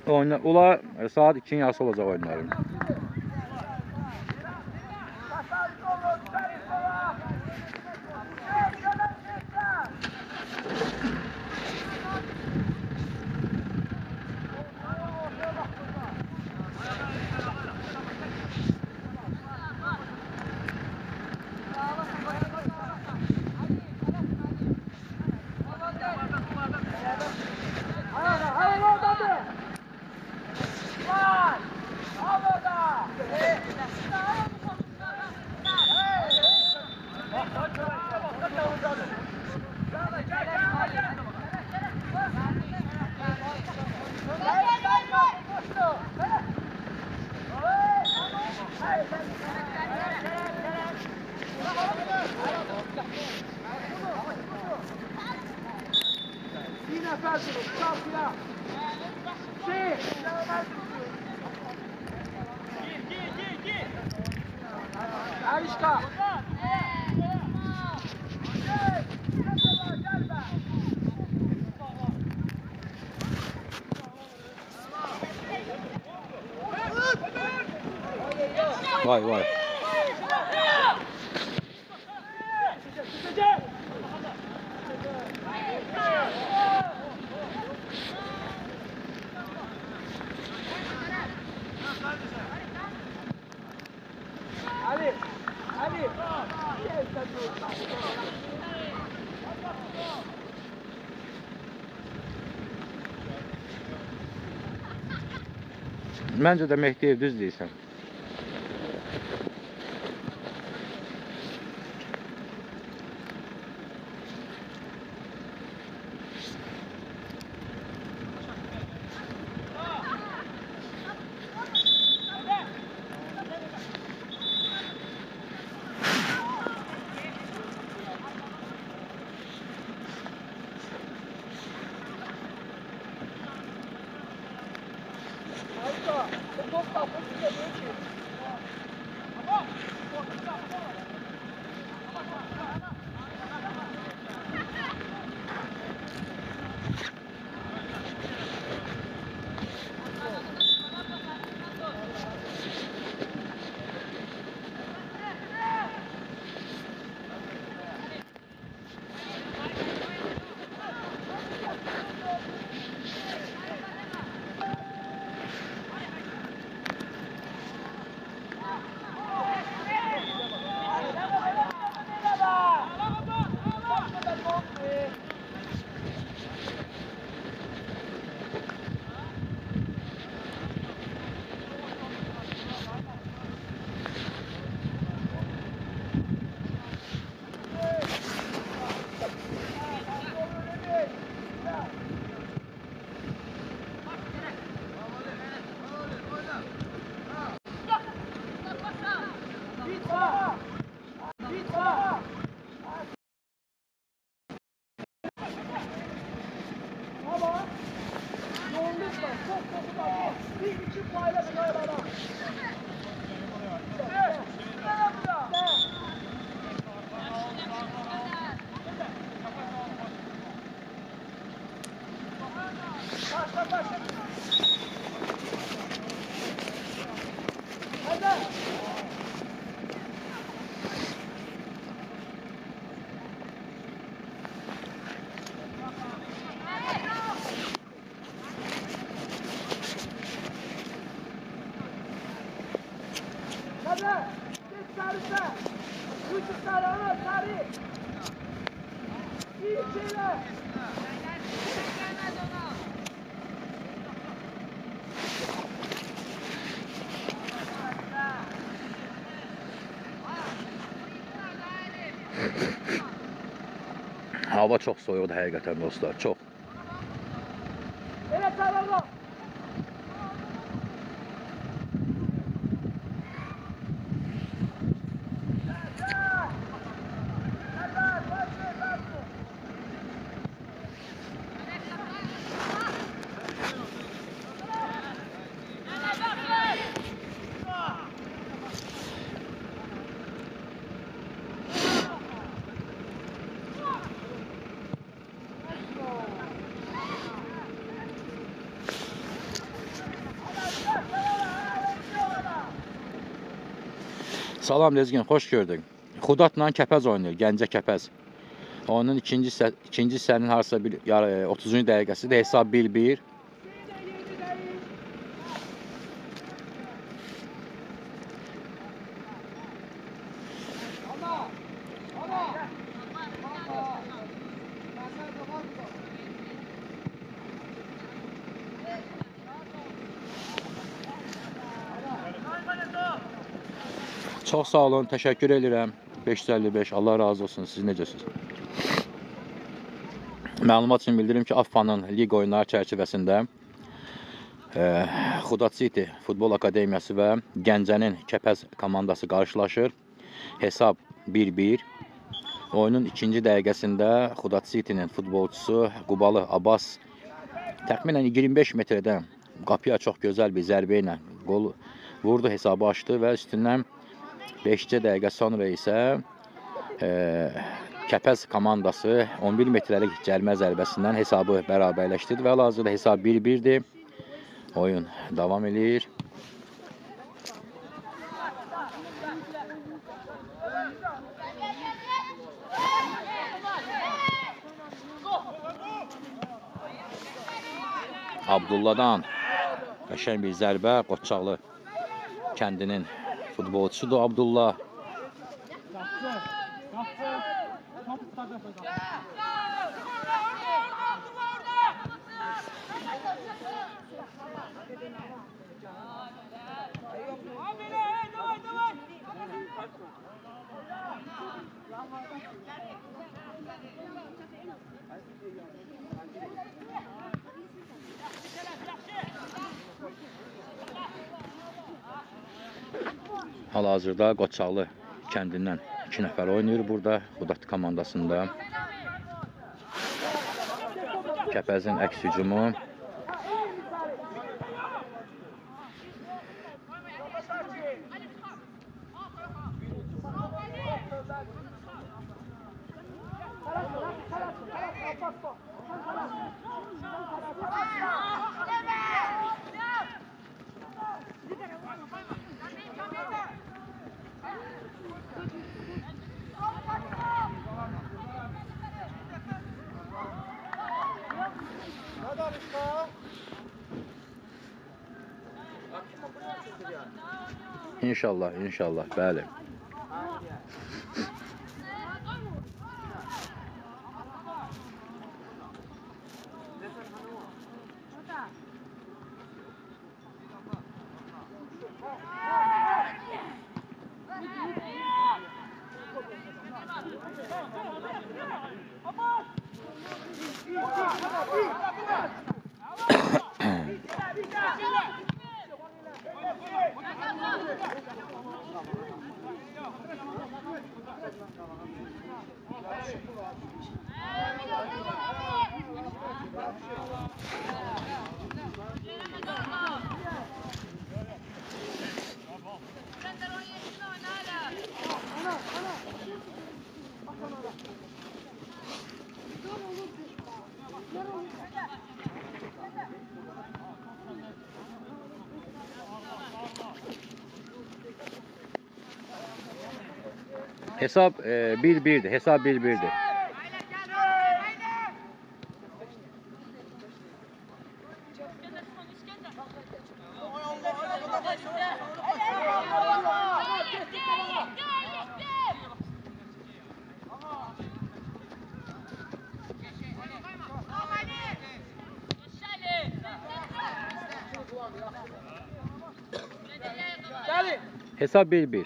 Oyna, ula saat 2'nin yarısı olacak oyunların. Alişka. Vay vay. Ali. Ali. Məncə də Mehdiyev düz deyirsən. Hava çok soğuyordu hakikaten dostlar, çok. Evet, tamam. Salam Lezgin, xoş gördük. Xudatla Kəpəz oynayır, Gəncə Kəpəz. Onun ikinci hissənin harasa 30-cu dəqiqəsidir. Hesab 1-1. Çox sağ olun, təşəkkür edirəm. 555, Allah razı olsun. Siz necəsiniz? Məlumat üçün bildirim ki, AFFA-nın lig oyunları çərçivəsində Xudat City Futbol Akademiyası və Gəncənin Kəpəz komandası qarşılaşır. Hesab 1-1. Oyunun ikinci dəqiqəsində Xudat City'nin futbolçusu Qubalı Abbas təxminən 25 metrədən qapıya çox gözəl bir zərbə ilə qol vurdu, hesabı açdı və üstündən 5 dəqiqə sonra isə Kəpəz komandası 11 metrəlik cərimə zərbəsindən hesabı bərabərləşdirdi və hal-hazırda hesab 1-1-dir. Oyun davam edir. Abdullah'dan qəşəng bir zərbə, Qoçaqlı kəndinin futbolçusudur Abdullah. Hal-hazırda Qoçaqlı kəndindən 2 nəfər oynayır burada, Xudat komandasında. Kəpəzin əks hücumu. İnşallah, inşallah, bəli. Hesap 1-1'dir. Hesap 1-1'dir. Hesap 1-1.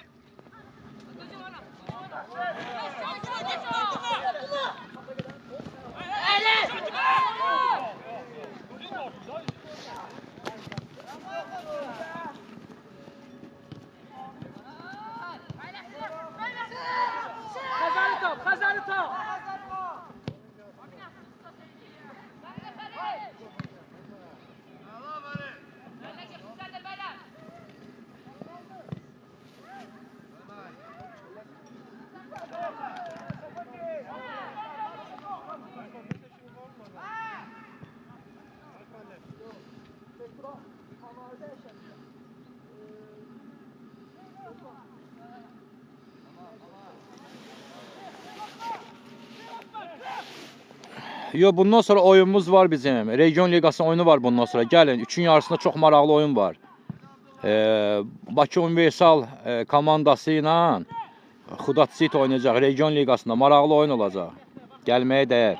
Kazanı top. Yo, bundan sonra oyunumuz var bizim. Region Liqası oyunu var bundan sonra. Gəlin, üçün yarısında çox maraqlı oyun var. Bakı Universal komandası ilə Xudatsit oynayacaq Region Liqasında. Maraqlı oyun olacaq. Gəlməyə dəyər.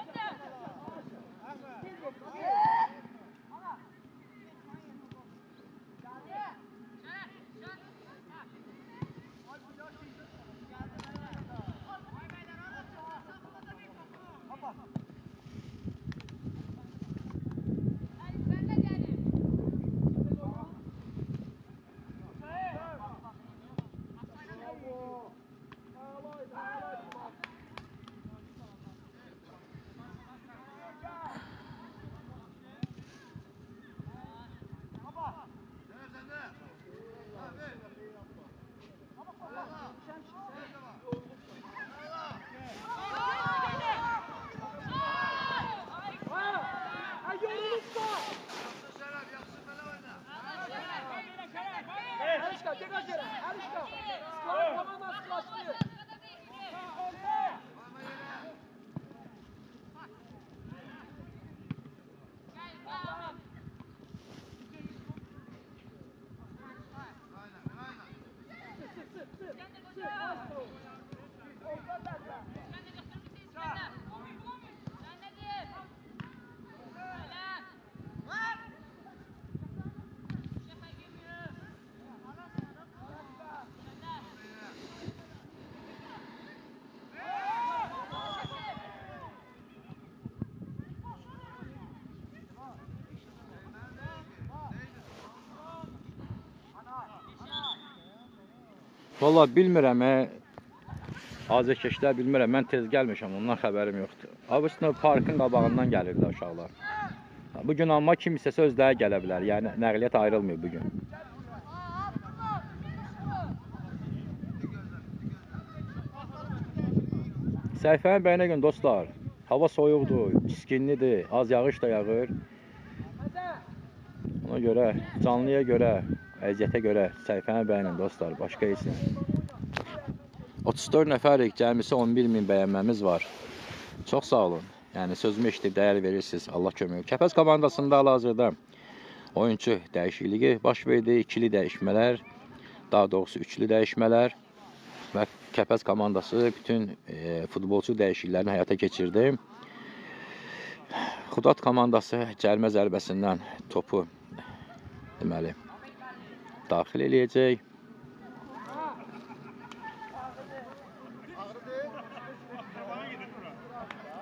Valla bilmirəm, azərkeşlər bilmirəm, mən tez gəlmişəm, ondan xəbərim yoxdur. Abısında parkın qabağından gəlirlər uşaqlar. Bugün amma kimsə sözləri gələ bilər, yəni nəqliyyat ayrılmıyor bugün. Səhifənin bəyinə gün dostlar, hava soyuqdur, iskinlidir, az yağış da yağır. Ona görə, canlıya görə, əziyyətə görə səhifənin bəyinin dostlar, başqa isim. 34 nəfərik, cəmisi 11.000 bəyənməmiz var. Çox sağ olun. Yəni sözümü eşitib dəyər verirsiniz. Allah kömək. Kəpəz komandasında hal-hazırda oyunçu dəyişikliyi baş verdi. İkili dəyişmələr, daha doğrusu üçlü dəyişmələr və Kəpəz komandası bütün futbolçu dəyişikliklərini həyata keçirdi. Xudat komandası cərimə zərbəsindən topu deməli daxil eləyəcək.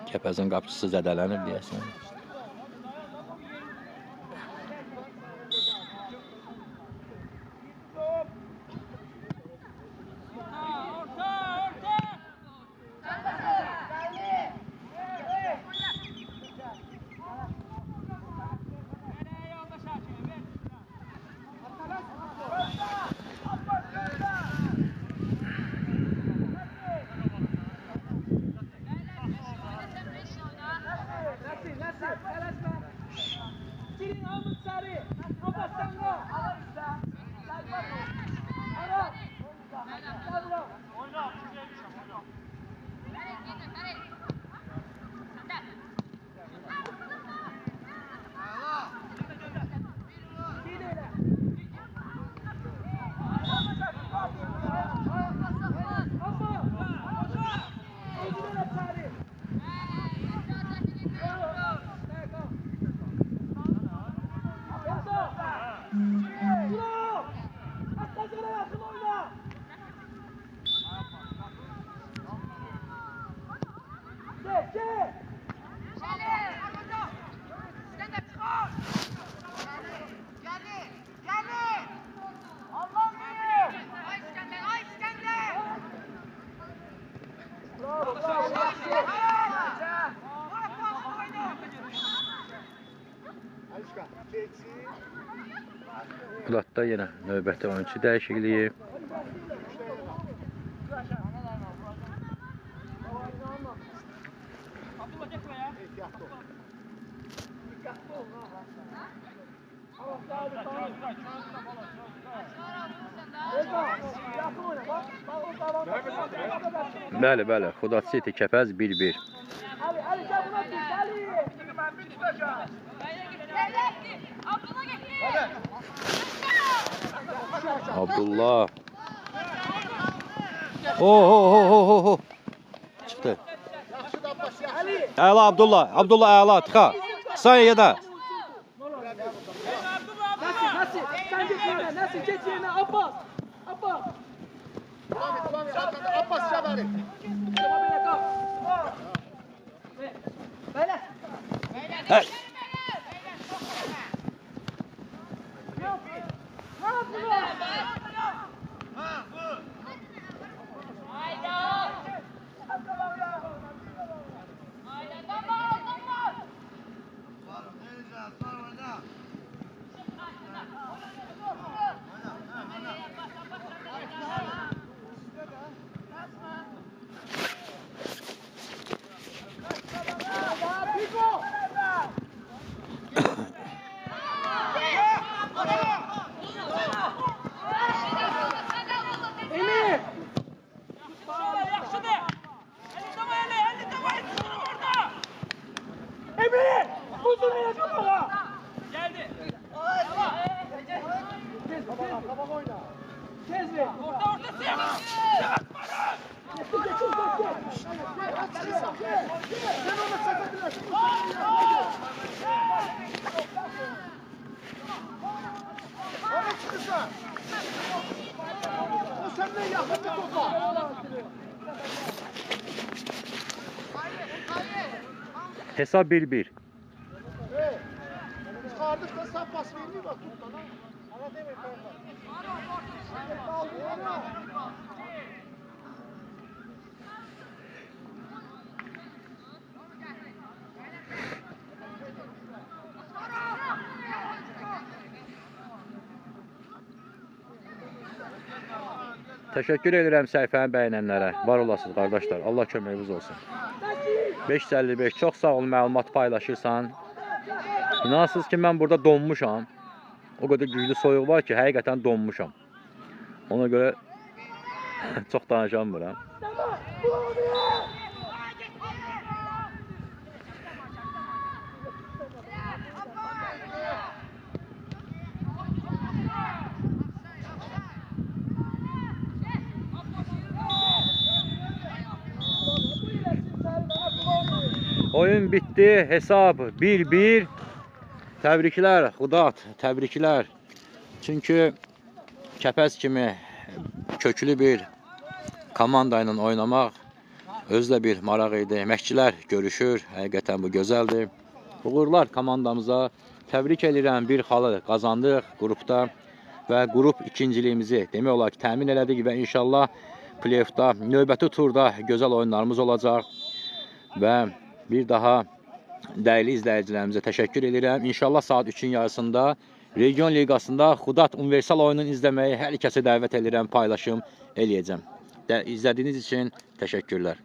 Kəpəzin qapıçısı zədələnir deyəsən. Xudatda yenə növbəti oyunçu dəyişikliyi. Bəli, Xudat City Kəpəz 1-1. Abdullah. Oh. Çıxdı. Əla Abdullah. Abdullah əla tıxa. Sayıda. Nasıl? Sen geç yerine. Nasıl geç yerine? Abbas. Devam et. Arkada Abbas Şabari. Tamam böyle kal. Böyle. Hey. Emir. Emir. Uzun yere kapalı. Tez ver. O senden yakın bir topa. Hesab 1-1. Çıkardık da sen pas vermiyor bak tut lan. Ana demek Təşəkkür edirəm səhifəni bəyənənlərə. Var olasınız qardaşlar. Allah köməyiniz olsun. 555 çox sağ ol məlumat paylaşırsan. İnansınız ki mən burada donmuşam. O qədər güclü soyuq var ki həqiqətən donmuşam. Ona görə çox danışamıram. Oyun bitti. Hesab 1-1. Təbriklər Xudat, təbriklər. Çünki Kəpəz kimi köklü bir komanda ilə oynamaq özlə bir maraq idi. Əməkçilər görüşür, həqiqətən bu gözəldir. Uğurlar komandamıza. Təbrik edirəm, bir xalı qazandıq qrupda və qrup ikinciliyimizi demək olar ki, təmin elədik və inşallah play-offda, növbəti turda gözəl oyunlarımız olacaq və bir daha dəyərli izləyicilərimizə təşəkkür edirəm. İnşallah saat 3-ün yarısında Region Liqasında Xudat universal oyununu izləməyi hər kəsə dəvət edirəm, paylaşım eləyəcəm. İzlədiyiniz üçün təşəkkürlər.